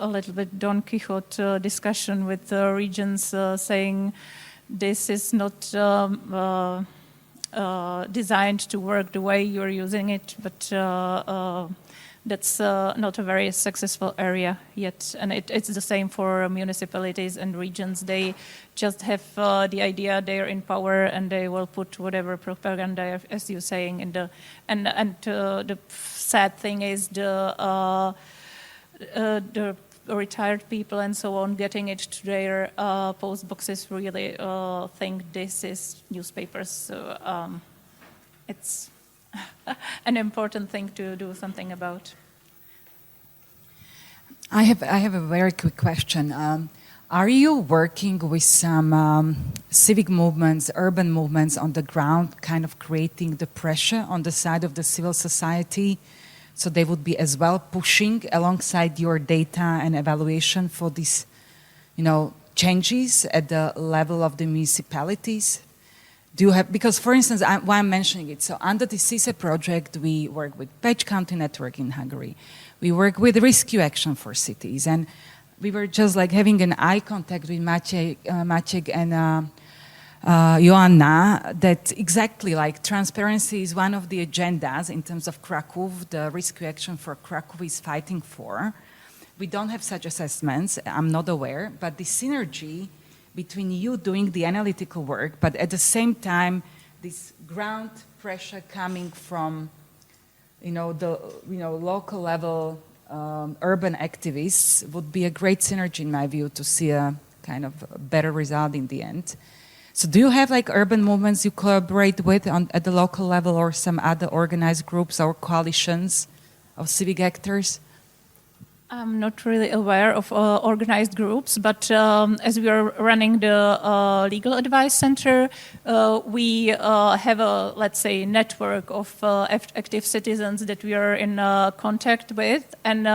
a little bit Don Quixote discussion with the regions saying this is not designed to work the way you're using it, but that's not a very successful area yet. And it's the same for municipalities and regions. They just have the idea they're in power and they will put whatever propaganda, as you're saying, in the the sad thing is the retired people and so on getting it to their post boxes really think this is newspapers. So it's an important thing to do something about. I have a very quick question. Are you working with some civic movements, urban movements on the ground, kind of creating the pressure on the side of the civil society, so they would be as well pushing alongside your data and evaluation for these, changes at the level of the municipalities? Do you have, because for instance, why I'm mentioning it, so under the CISE project, we work with Pécs County Network in Hungary. We work with Rescue Action for Cities, and we were just like having an eye contact with Maciek and Joanna, that exactly like transparency is one of the agendas in terms of Krakow, the Rescue Action for Krakow is fighting for. We don't have such assessments, I'm not aware, but the synergy between you doing the analytical work, but at the same time, this ground pressure coming from, the local level urban activists would be a great synergy in my view to see a kind of better result in the end. So do you have like urban movements you collaborate with at the local level or some other organized groups or coalitions of civic actors? I'm not really aware of organized groups, but as we are running the Legal Advice Center, we have a, let's say, network of active citizens that we are in contact with, and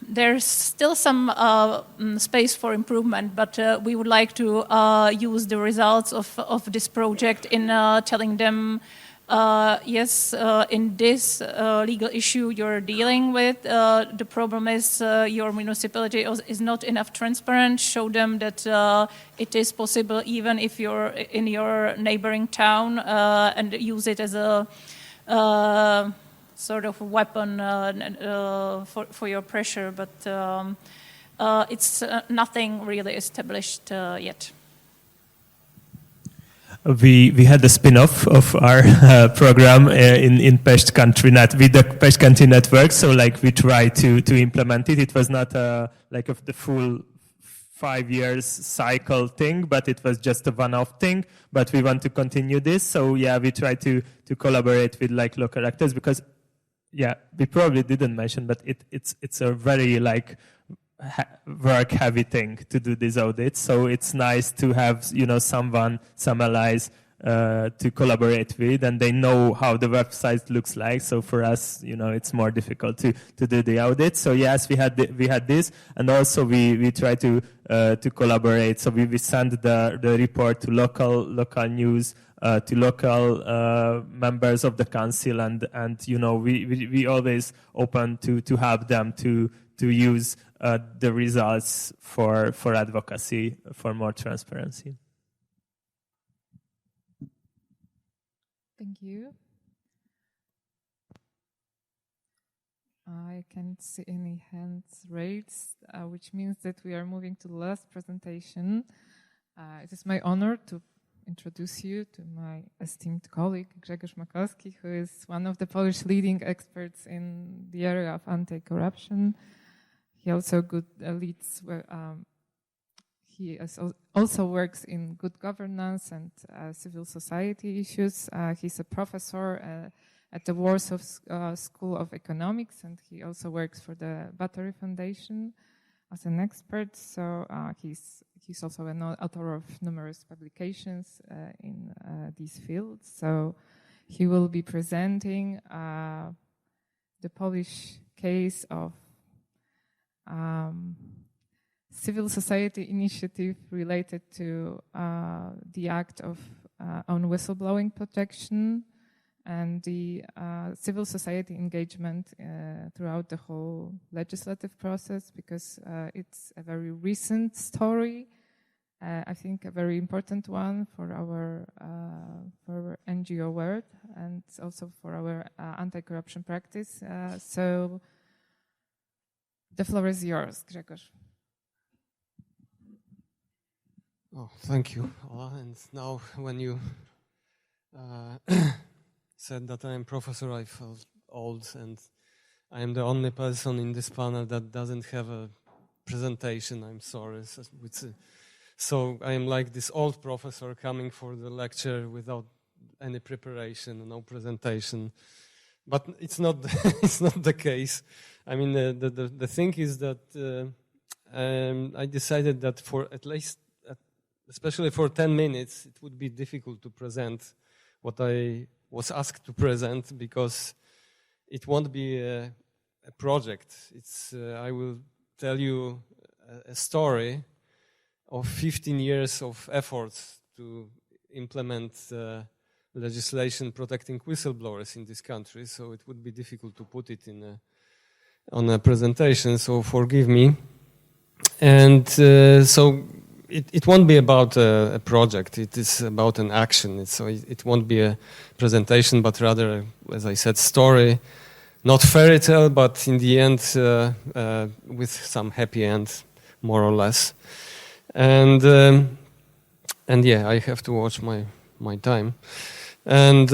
there's still some space for improvement, but we would like to use the results of this project in telling them, yes, in this legal issue you're dealing with, the problem is your municipality is not enough transparent. Show them that it is possible even if you're in your neighboring town, and use it as a sort of weapon for your pressure, but it's nothing really established yet. We had a spin-off of our program in Pest Country with the Pest Country Network. So like we tried to implement it. It was not like of the full 5 years cycle thing, but it was just a one-off thing. But we want to continue this. So yeah, we try to collaborate with like local actors because yeah, we probably didn't mention, but it's a very like work-heavy thing to do these audits. So it's nice to have someone, some allies to collaborate with, and they know how the website looks like. So for us, it's more difficult to do the audit. So yes, we had this, and also we try to collaborate. So we send the report to local news. To local members of the council, and we always open to help them to use the results for advocacy, for more transparency. Thank you. I can't see any hands raised, which means that we are moving to the last presentation. It is my honor to introduce you to my esteemed colleague, Grzegorz Makowski, who is one of the Polish leading experts in the area of anti-corruption. He also leads. He also works in good governance and civil society issues. He's a professor at the Warsaw School of Economics, and he also works for the Batory Foundation as an expert. So he's also an author of numerous publications in these fields. So he will be presenting the Polish case of civil society initiative related to the act of on whistleblowing protection and the civil society engagement throughout the whole legislative process, because it's a very recent story I think a very important one for our for NGO world and also for our anti-corruption practice. So the floor is yours, Grzegorz. Oh, thank you. And now when you said that I am professor, I felt old, and I am the only person in this panel that doesn't have a presentation. I'm sorry. So I am like this old professor coming for the lecture without any preparation, no presentation. But it's not it's not the case. I mean, the thing is that I decided that for at least, especially for 10 minutes, it would be difficult to present what I was asked to present, because it won't be a project. It's I will tell you a story of 15 years of efforts to implement legislation protecting whistleblowers in this country. So it would be difficult to put it in on a presentation. So forgive me. And so it won't be about a project. It is about an action. So it won't be a presentation, but rather, as I said, story. Not fairy tale, but in the end, with some happy end, more or less. And yeah, I have to watch my time. And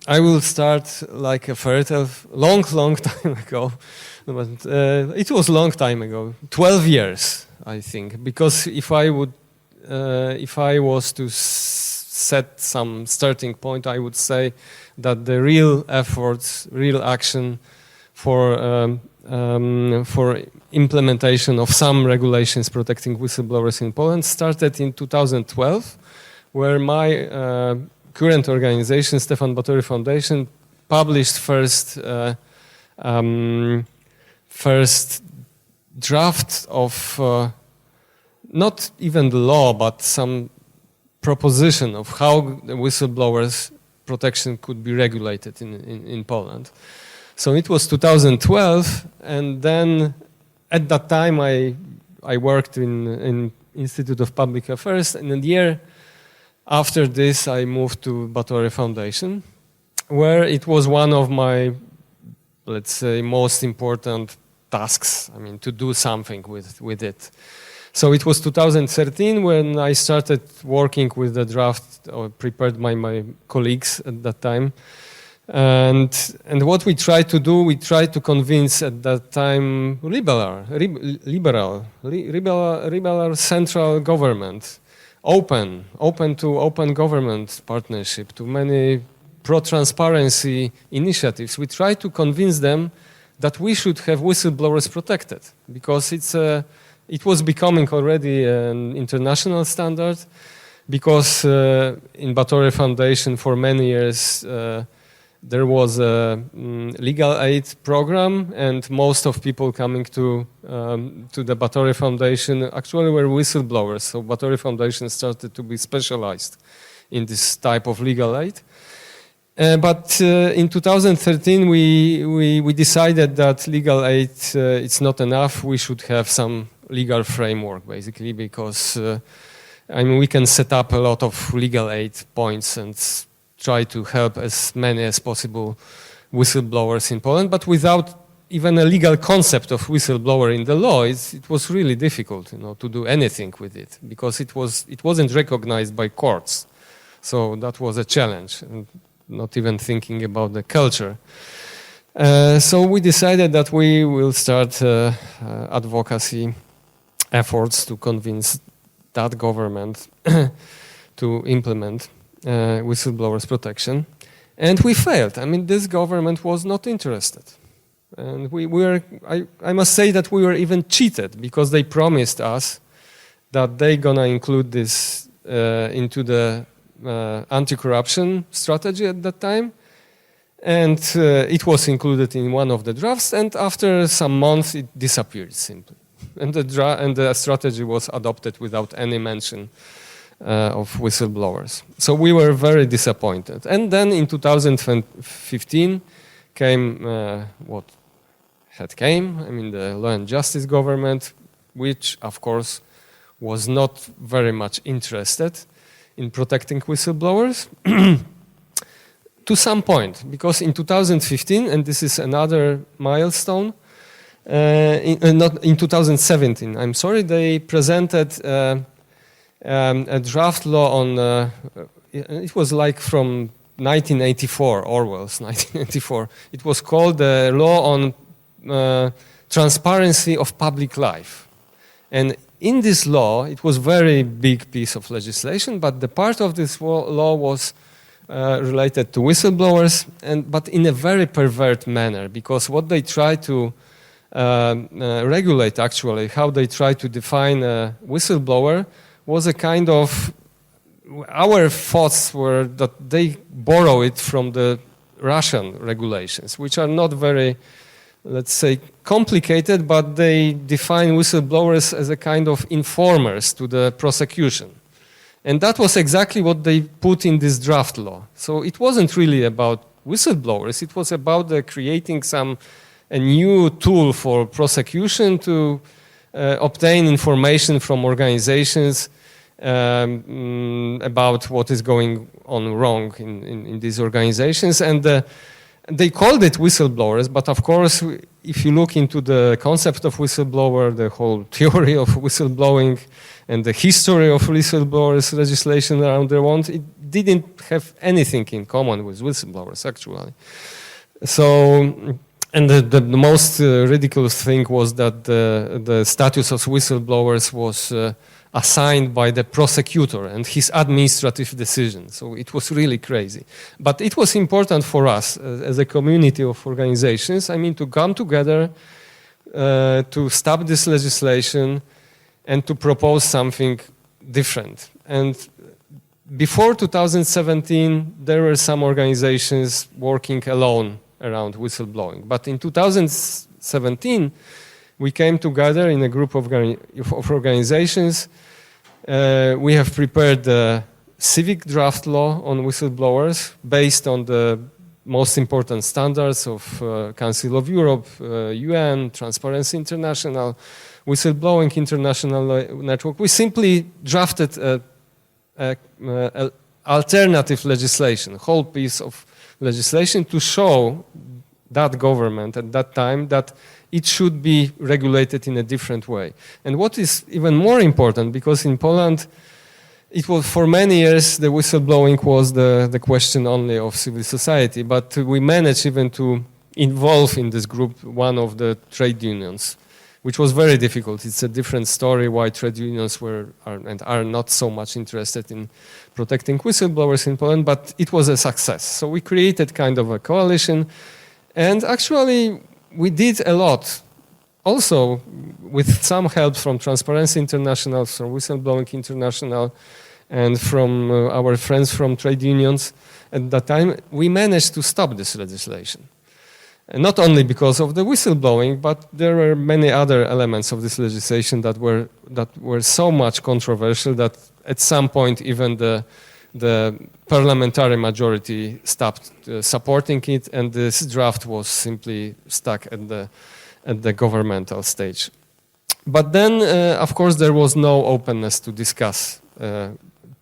I will start like a fairy tale, long time ago. But it was long time ago, 12 years, I think. Because if I was to set some starting point, I would say that the real efforts, real action for implementation of some regulations protecting whistleblowers in Poland started in 2012, where my current organization, Stefan Batory Foundation, published first draft of not even the law, but some proposition of how the whistleblowers protection could be regulated in Poland. So it was 2012, and then at that time I worked in Institute of Public Affairs, and a year after this I moved to Batory Foundation, where it was one of my, let's say, most important tasks, I mean, to do something with it. So it was 2013 when I started working with the draft prepared by my colleagues at that time. And what we tried to do, we tried to convince at that time liberal central government, open government partnership to many pro-transparency initiatives. We tried to convince them that we should have whistleblowers protected, because it was becoming already an international standard, because in Batory Foundation for many years there was a legal aid program, and most of people coming to the Batory Foundation actually were whistleblowers. So Batory Foundation started to be specialized in this type of legal aid. But in 2013 we decided that legal aid it's not enough. We should have some legal framework, basically, because I mean, we can set up a lot of legal aid points and try to help as many as possible whistleblowers in Poland, but without even a legal concept of whistleblower in the law, it was really difficult, to do anything with it, because it wasn't recognized by courts. So that was a challenge, and not even thinking about the culture. So we decided that we will start advocacy efforts to convince that government to implement whistleblowers protection, and we failed. I mean, this government was not interested, and I must say that we were even cheated, because they promised us that they're gonna include this into the anti-corruption strategy at that time, and it was included in one of the drafts, and after some months it disappeared simply, and the strategy was adopted without any mention of whistleblowers. So we were very disappointed. And then in 2015 came what had came, I mean, the Law and Justice government, which of course was not very much interested in protecting whistleblowers. To some point, because in 2015, and this is another milestone, not in 2017, I'm sorry, they presented a draft law on, it was like from 1984, Orwell's 1984. It was called the Law on Transparency of Public Life. And in this law, it was a very big piece of legislation, but the part of this law was related to whistleblowers, but in a very pervert manner, because what they try to regulate, actually, how they try to define a whistleblower, was a kind of, our thoughts were that they borrow it from the Russian regulations, which are not very, let's say, complicated, but they define whistleblowers as a kind of informers to the prosecution. And that was exactly what they put in this draft law. So it wasn't really about whistleblowers, it was about creating a new tool for prosecution to obtain information from organizations about what is going on wrong in these organizations. And they called it whistleblowers, but of course, if you look into the concept of whistleblower, the whole theory of whistleblowing, and the history of whistleblowers legislation around the world, it didn't have anything in common with whistleblowers, actually. So, and the most ridiculous thing was that the status of whistleblowers was assigned by the prosecutor and his administrative decision. So it was really crazy. But it was important for us as a community of organizations, I mean, to come together to stop this legislation and to propose something different. And before 2017, there were some organizations working alone around whistleblowing. But in 2017, we came together in a group of organizations. We have prepared a civic draft law on whistleblowers based on the most important standards of Council of Europe, UN, Transparency International, Whistleblowing International Network. We simply drafted a alternative legislation, a whole piece of legislation to show that government at that time that it should be regulated in a different way. And what is even more important, because in Poland, it was for many years the whistleblowing was the question only of civil society, but we managed even to involve in this group one of the trade unions, which was very difficult. It's a different story why trade unions are not so much interested in protecting whistleblowers in Poland, but it was a success. So we created kind of a coalition, and actually we did a lot. Also, with some help from Transparency International, from Whistleblowing International, and from our friends from trade unions at that time, we managed to stop this legislation. And not only because of the whistleblowing, but there were many other elements of this legislation that were so much controversial that at some point even the parliamentary majority stopped supporting it, and this draft was simply stuck at the governmental stage. But then, of course, there was no openness to discuss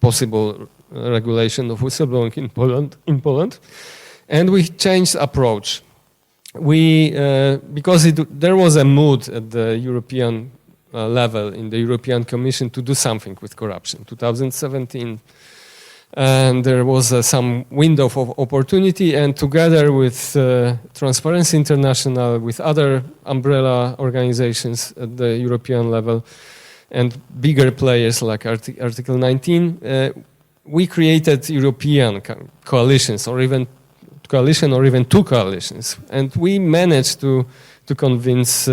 possible regulation of whistleblowing in Poland, and we changed approach. Because there was a mood at the European level in the European Commission to do something with corruption. 2017, and there was some window of opportunity, and together with Transparency International, with other umbrella organizations at the European level, and bigger players like Article 19, we created European coalitions, or even two coalitions, and we managed to convince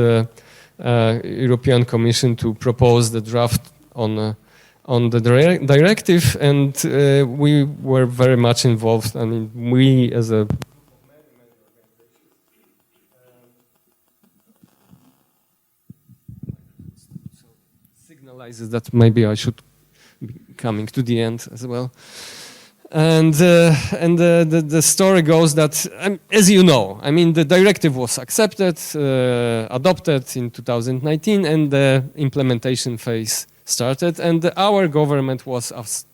European Commission to propose the draft on the directive, and we were very much involved. I mean, we as a signalizes that maybe I should be coming to the end as well. And the story goes that, as you know, I mean, the directive was accepted, adopted in 2019, and the implementation phase started, and our government was,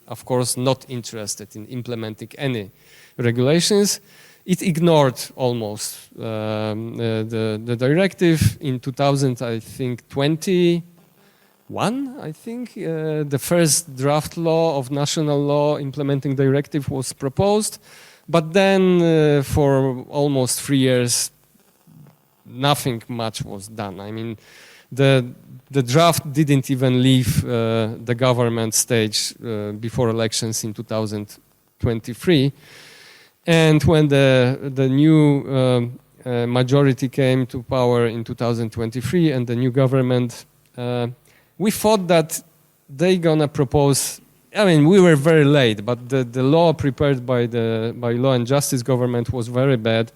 of course, not interested in implementing any regulations. It ignored almost the directive in 2000, I think, 21, I think. The first draft law of national law implementing directive was proposed, but then for almost 3 years, nothing much was done. I mean, the draft didn't even leave the government stage before elections in 2023. And when the new majority came to power in 2023 and the new government, we thought that they're gonna propose. I mean, we were very late, but the law prepared by Law and Justice government was very bad.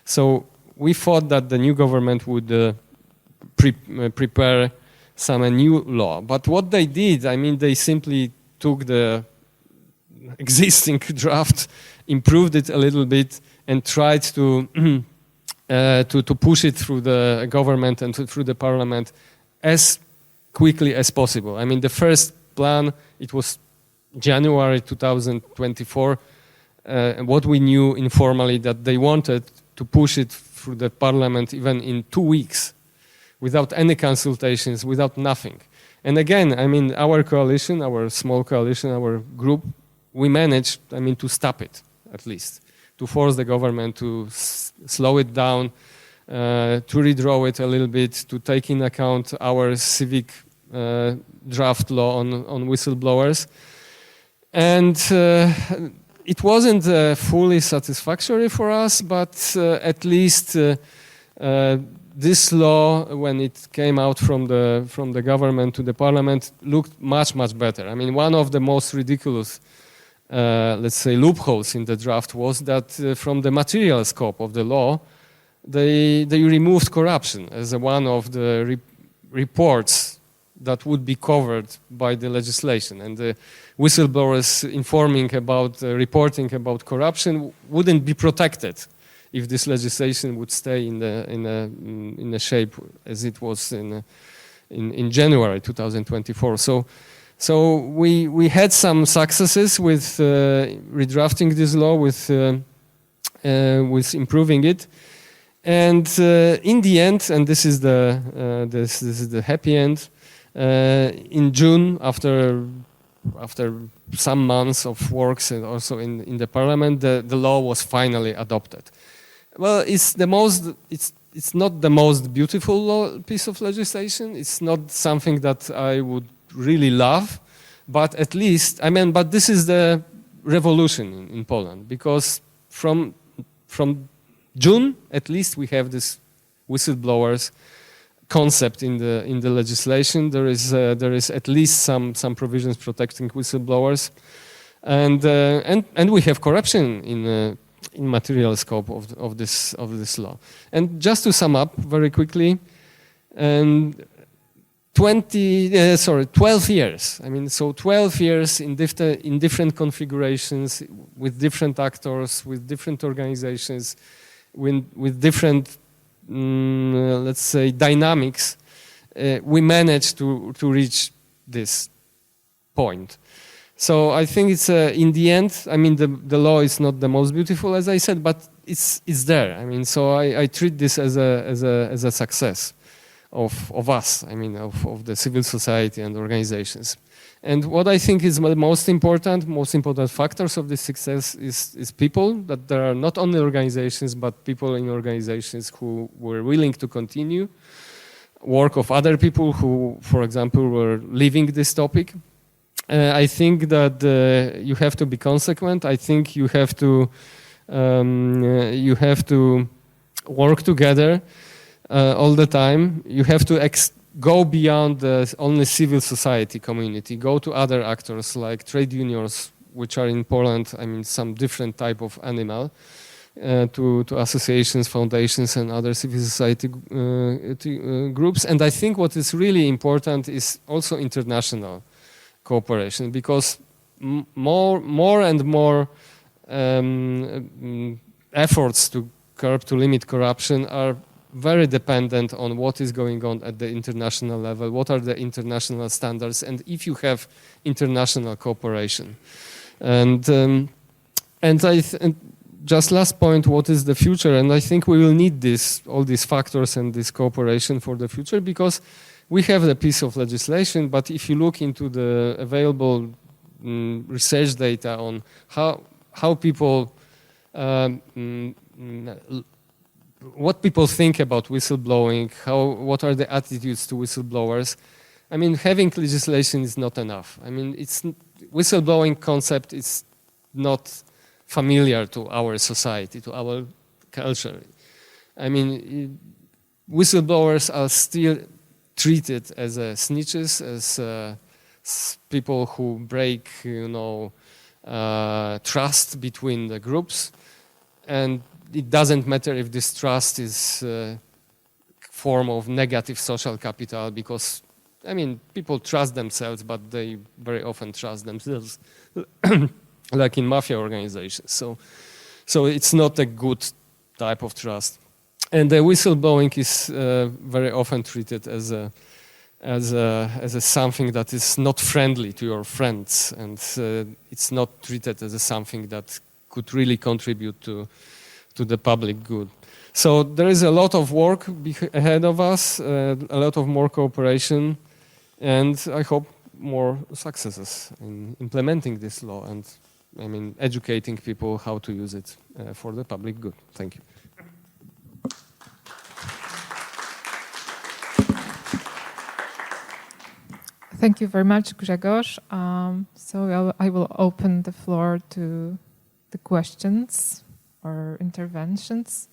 So we thought that the new government would prepare some new law. But what they did, I mean, they simply took the existing draft, improved it a little bit, and tried to push it through the government and through the parliament as quickly as possible. I mean, the first plan, it was January 2024. What we knew informally that they wanted to push it through the parliament even in 2 weeks, without any consultations, without nothing. And again, I mean, our coalition, our small coalition, our group, we managed, I mean, to stop it, at least, to force the government to slow it down, to redraw it a little bit, to take in account our civic draft law on whistleblowers. And it wasn't fully satisfactory for us, but at least this law, when it came out from the government to the parliament, looked much, much better. I mean, one of the most ridiculous, let's say, loopholes in the draft was that from the material scope of the law, they removed corruption as one of the reports that would be covered by the legislation. And the whistleblowers informing about, reporting about corruption wouldn't be protected if this legislation would stay in the shape as it was in January 2024. So we had some successes with redrafting this law, with improving it, and in the end, and this is the happy end. In June, after some months of works and also in the parliament, the law was finally adopted. Well, it's not the most beautiful piece of legislation. It's not something that I would really love, but at least, I mean, but this is the revolution in Poland, because from June at least we have this whistleblowers concept in the legislation. There is at least some provisions protecting whistleblowers, and we have corruption in material scope of this law. And just to sum up very quickly, 12 years. I mean, so 12 years in different configurations, with different actors, with different organizations, with different, let's say, dynamics, we managed to reach this point. So I think it's in the end. I mean, the law is not the most beautiful, as I said, but it's there. I mean, so I treat this as a success of us. I mean, of the civil society and organizations. And what I think is the most important factors of this success is people. That there are not only organizations, but people in organizations who were willing to continue work of other people who, for example, were leaving this topic. I think that you have to be consequent. I think you have to work together all the time. You have to go beyond the only civil society community. Go to other actors like trade unions, which are in Poland. I mean, some different type of animal. To associations, foundations, and other civil society groups. And I think what is really important is also international cooperation, because more and more efforts to limit corruption are very dependent on what is going on at the international level, what are the international standards, and if you have international cooperation. And just last point, what is the future? And I think we will need all these factors and this cooperation for the future, because we have the piece of legislation, but if you look into the available research data on how people, what people think about whistleblowing, what are the attitudes to whistleblowers, I mean, having legislation is not enough. I mean, whistleblowing concept is not familiar to our society, to our culture. I mean, whistleblowers are still treated as snitches, as people who break, trust between the groups, and it doesn't matter if this trust is a form of negative social capital, because, I mean, people trust themselves, but they very often trust themselves, like in mafia organizations. So it's not a good type of trust. And the whistleblowing is very often treated as a something that is not friendly to your friends, and it's not treated as something that could really contribute to the public good. So there is a lot of work ahead of us, a lot of more cooperation, and I hope more successes in implementing this law and, I mean, educating people how to use it for the public good. Thank you. Thank you very much, Grzegorz. So I will open the floor to the questions or interventions.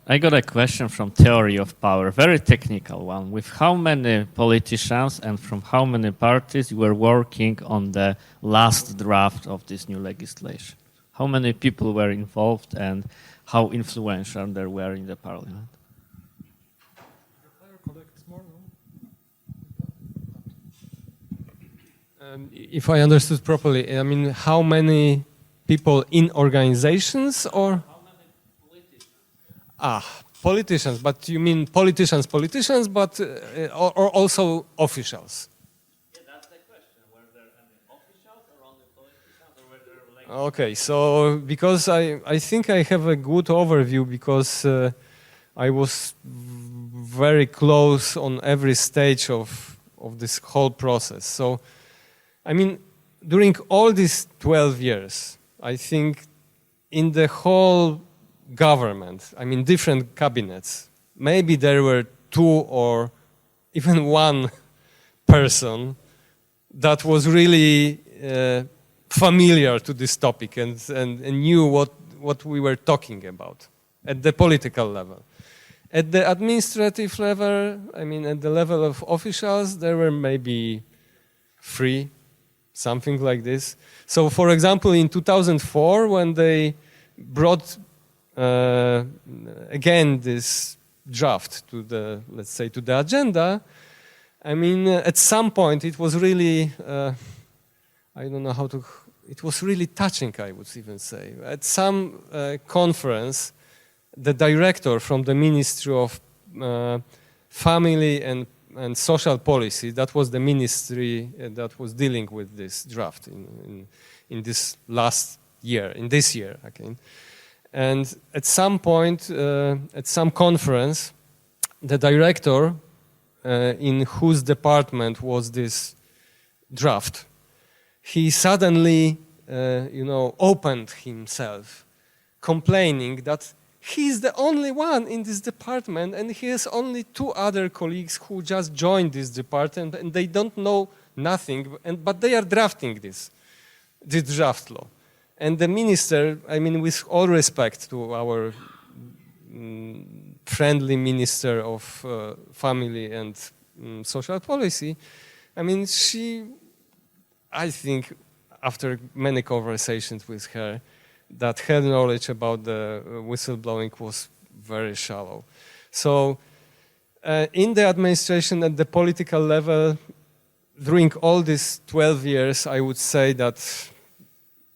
I got a question from Theory of Power, very technical one. With how many politicians and from how many parties you were working on the last draft of this new legislation? How many people were involved and how influential they were in the parliament? If I understood properly, I mean, how many people in organizations or? How many politicians? Politicians, but you mean politicians, but or also officials? Yeah, that's the question. Were there any officials or only politicians, or were there like... Okay, so because I think I have a good overview, because I was very close on every stage of this whole process. So, I mean, during all these 12 years, I think in the whole government, I mean, different cabinets, maybe there were 2 or even 1 person that was really familiar to this topic and knew what we were talking about at the political level. At the administrative level, I mean, at the level of officials, there were maybe 3, something like this. So, for example, in 2004, when they brought again this draft to the, let's say, to the agenda, I mean, at some point it was really, I don't know how to, it was really touching, I would even say. At some conference, the director from the Ministry of Family and Social Policy, that was the ministry that was dealing with this draft in this last year, in this year, okay. And at some point, at some conference, the director in whose department was this draft, he suddenly, opened himself, complaining that he's the only one in this department and he has only 2 other colleagues who just joined this department and they don't know nothing, but they are drafting this draft law. And the minister, I mean, with all respect to our friendly minister of family and social policy, I mean, I think after many conversations with her, that her knowledge about the whistleblowing was very shallow. So in the administration at the political level, during all these 12 years, I would say that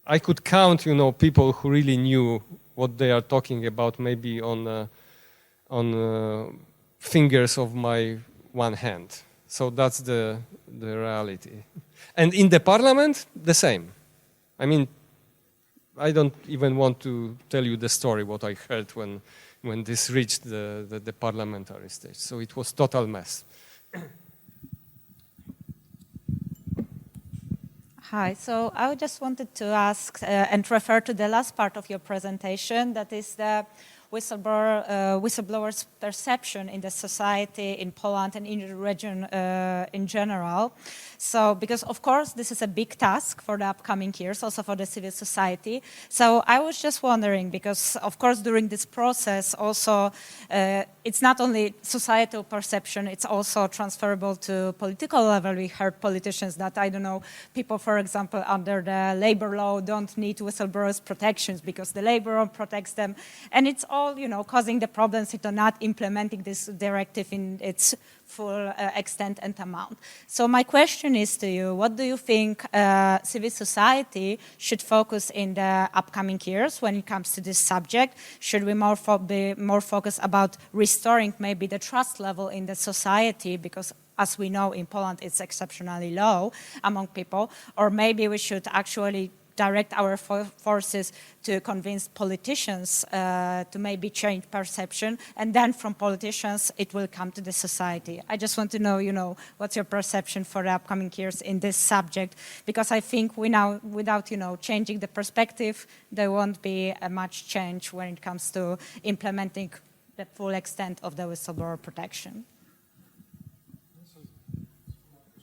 I could count, people who really knew what they are talking about, maybe on fingers of my one hand. So that's the reality. And in the parliament, the same. I mean, I don't even want to tell you the story, what I heard when this reached the parliamentary stage. So it was total mess. Hi, so I just wanted to ask and refer to the last part of your presentation, that is the whistleblowers' perception in the society, in Poland and in the region in general. So, because of course this is a big task for the upcoming years, also for the civil society. So I was just wondering, because of course during this process also it's not only societal perception, it's also transferable to political level. We heard politicians that, I don't know, people, for example, under the labor law don't need whistleblowers protections because the labor law protects them. And it's all, causing the problems into not implementing this directive in its full extent and amount. So my question is to you, what do you think civil society should focus in the upcoming years when it comes to this subject? Should we be more focused about restoring maybe the trust level in the society, because as we know in Poland it's exceptionally low among people, or maybe we should actually direct our forces to convince politicians to maybe change perception, and then from politicians it will come to the society. I just want to know, what's your perception for the upcoming years in this subject, because I think without, changing the perspective, there won't be much change when it comes to implementing the full extent of the whistleblower protection.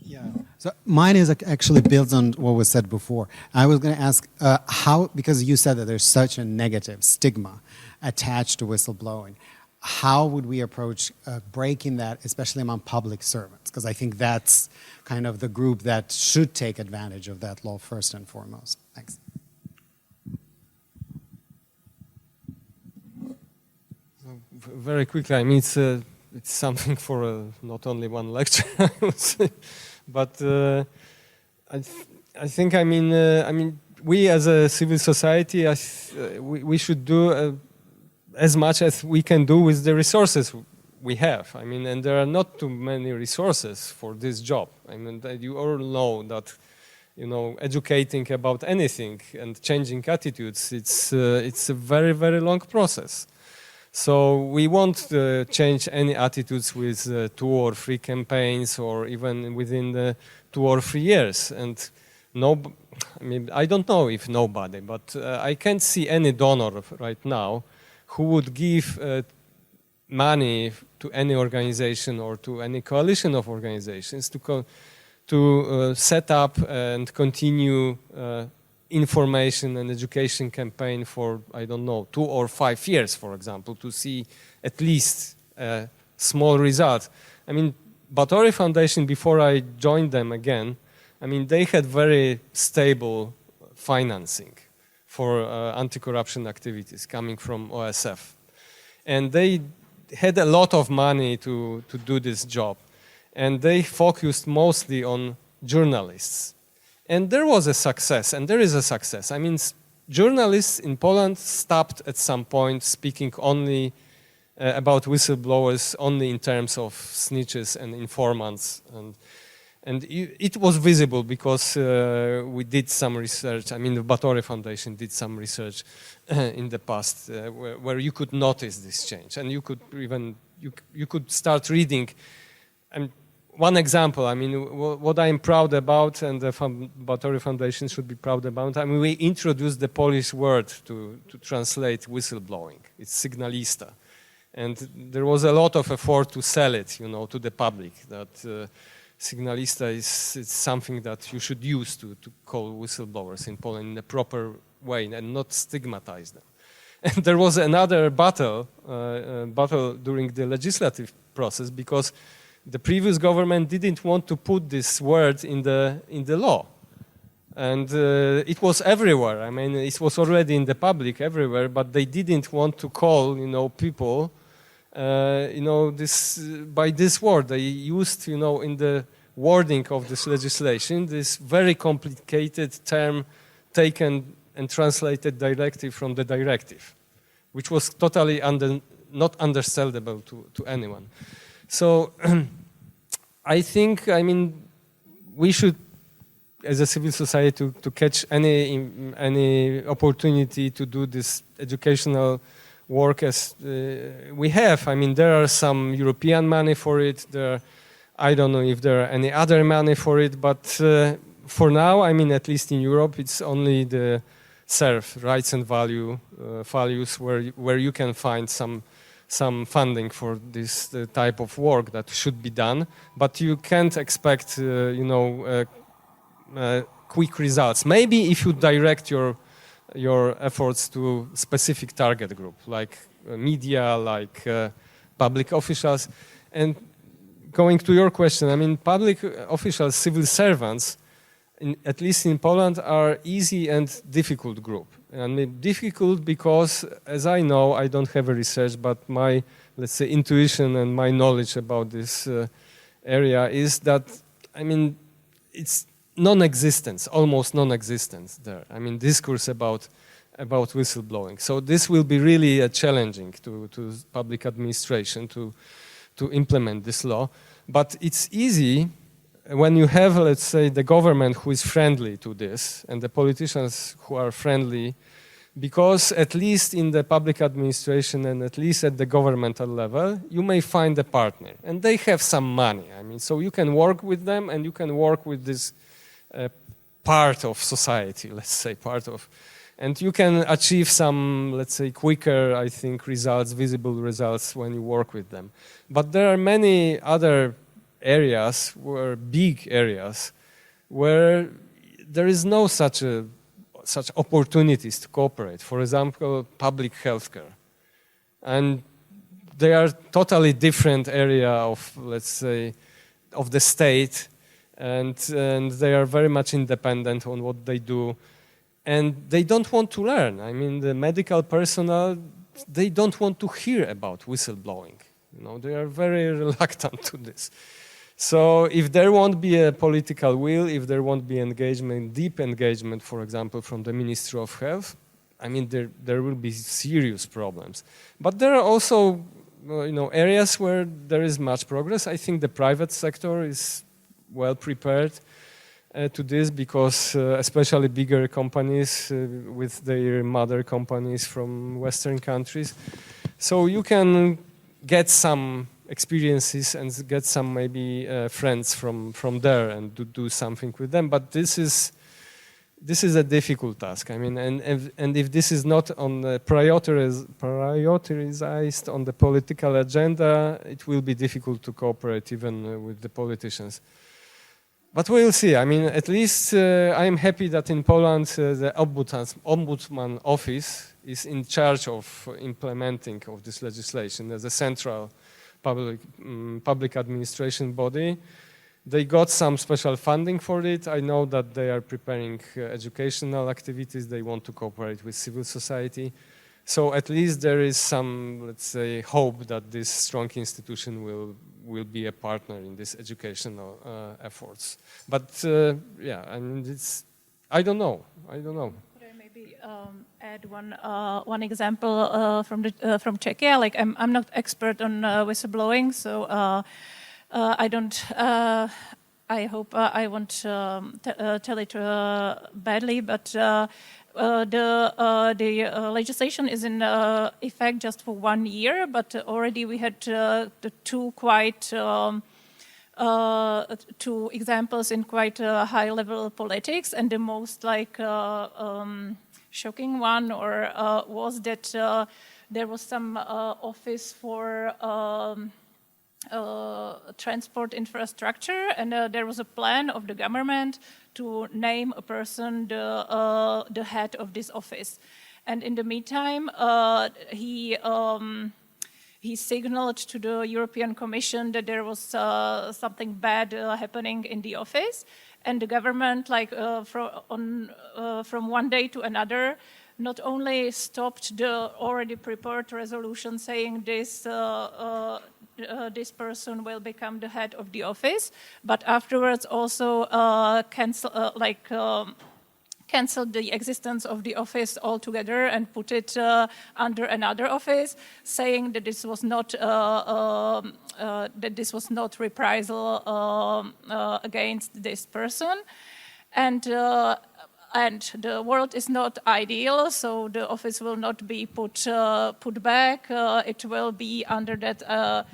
Yeah. So mine is actually builds on what was said before. I was going to ask how, because you said that there's such a negative stigma attached to whistleblowing, how would we approach breaking that, especially among public servants? Because I think that's kind of the group that should take advantage of that law first and foremost. Thanks. Very quickly, I mean, it's something for not only one lecture, I would say. But I think, I mean, we as a civil society, we should do as much as we can do with the resources we have. I mean, and there are not too many resources for this job. I mean, you all know that, educating about anything and changing attitudes, it's a very, very long process. So we won't change any attitudes with 2 or 3 campaigns, or even within the 2 or 3 years. And I don't know if nobody, but I can't see any donor right now who would give money to any organization or to any coalition of organizations to set up and continue information and education campaign for, I don't know, 2 or 5 years, for example, to see at least a small result. I mean, Batory Foundation, before I joined them again, I mean, they had very stable financing for anti-corruption activities coming from OSF. And they had a lot of money to do this job. And they focused mostly on journalists. And there was a success, and there is a success. I mean, journalists in Poland stopped at some point speaking only about whistleblowers, only in terms of snitches and informants. And it was visible because we did some research. I mean, the Batory Foundation did some research in the past where you could notice this change. And you could even, you could start reading. One example, I mean, what I'm proud about, and the Batory Foundation should be proud about, I mean, we introduced the Polish word to translate whistleblowing. It's signalista. And there was a lot of effort to sell it, to the public, that signalista is something that you should use to call whistleblowers in Poland in a proper way and not stigmatize them. And there was another battle during the legislative process, because the previous government didn't want to put this word in the law. And it was everywhere. I mean, it was already in the public everywhere, but they didn't want to call, people, this by this word. They used, in the wording of this legislation, this very complicated term taken and translated directly from the directive, which was totally not understandable to anyone. So I think, I mean, we should, as a civil society, to catch any opportunity to do this educational work as we have. I mean, there are some European money for it. I don't know if there are any other money for it, but for now, I mean, at least in Europe, it's only the SERF, rights and values, where you can find some funding for this type of work that should be done. But you can't expect, quick results. Maybe if you direct your efforts to specific target group, like media, like public officials. And going to your question, I mean, public officials, civil servants, at least in Poland, are easy and difficult group. And difficult because, as I know, I don't have a research, but my, let's say, intuition and my knowledge about this area is that, I mean, it's non-existence, almost non-existence there. I mean, discourse about whistleblowing. So this will be really challenging to public administration to implement this law. But it's easy when you have, let's say, the government who is friendly to this and the politicians who are friendly, because at least in the public administration and at least at the governmental level, you may find a partner. And they have some money. I mean, so you can work with them and you can work with this part of society, let's say, and you can achieve some, let's say, quicker, I think, results, visible results when you work with them. But there are many other areas, big areas, where there is no such opportunities to cooperate. For example, public healthcare. And they are totally different area of, let's say, of the state, and they are very much independent on what they do, and they don't want to learn. I mean, the medical personnel, they don't want to hear about whistleblowing. You know, they are very reluctant to this. So if there won't be a political will, if there won't be engagement, deep engagement, for example, from the Ministry of Health, I mean, there will be serious problems. But there are also, areas where there is much progress. I think the private sector is well prepared to this, because especially bigger companies with their mother companies from Western countries. So you can get some experiences and get some maybe friends from there and do something with them. But this is a difficult task. I mean, and if this is not on the prioritized on the political agenda, it will be difficult to cooperate even with the politicians. But we'll see. I mean, at least I am happy that in Poland the Ombudsman office is in charge of implementing of this legislation as a central public administration body. They got some special funding for it. I know that they are preparing educational activities. They want to cooperate with civil society. So at least there is some, let's say, hope that this strong institution will be a partner in this educational efforts. But yeah, I mean, I don't know. Could I maybe add one example from Czechia? Like, I'm not expert on whistleblowing, so I don't. I hope I won't tell it badly, but. The legislation is in effect just for 1 year, but already we had two examples in quite high-level politics, and the most shocking one was that there was some office for transport infrastructure, and there was a plan of the government to name a person the head of this office. And in the meantime, he signaled to the European Commission that there was something bad happening in the office, and the government, from one day to another, not only stopped the already prepared resolution saying this this person will become the head of the office, but afterwards also cancel the existence of the office altogether and put it under another office, saying that this was not reprisal against this person, and the world is not ideal, so the office will not be put back. It will be under that.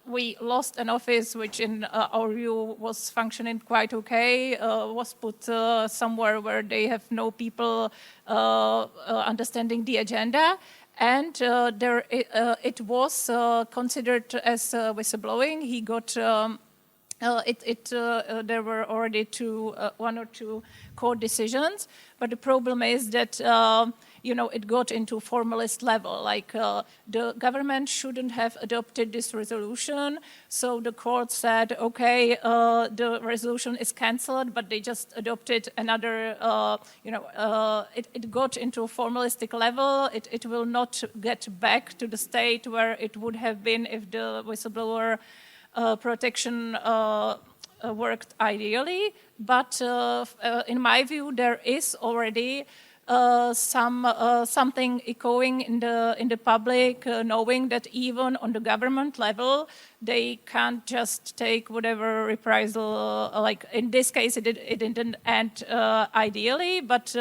We lost an office which, in our view, was functioning quite okay. Was put somewhere where they have no people understanding the agenda. And it was considered as whistleblowing. He got. There were already one or two court decisions, but the problem is that it got into formalist level. Like the government shouldn't have adopted this resolution, so the court said, okay, the resolution is cancelled, but they just adopted another. It got into a formalistic level. It will not get back to the state where it would have been if the whistleblower protection worked ideally, but in my view, there is already something echoing in the public, knowing that even on the government level, they can't just take whatever reprisal. Like in this case, it didn't end ideally, but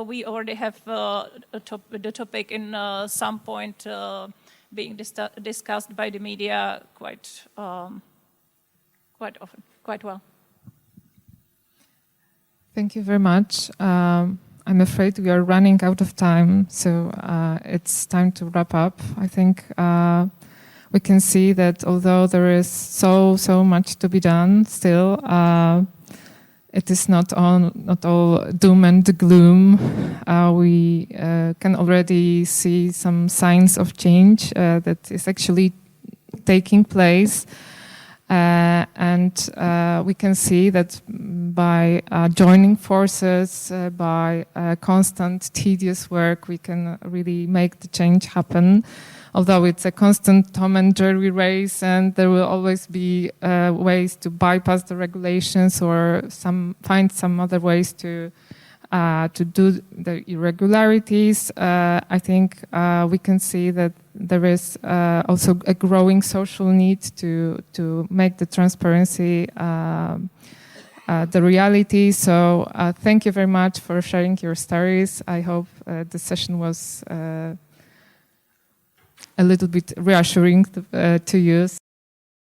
we already have the topic in some point being discussed by the media quite often, quite well. Thank you very much. I'm afraid we are running out of time, so it's time to wrap up. I think we can see that although there is so much to be done still, it is not all doom and gloom. We can already see some signs of change that is actually taking place. And we can see that by joining forces, by constant tedious work, we can really make the change happen. Although it's a constant Tom and Jerry race, and there will always be ways to bypass the regulations or find some other ways to do the irregularities. I think we can see that there is also a growing social need to make the transparency the reality. So thank you very much for sharing your stories. I hope the session was a little bit reassuring to you.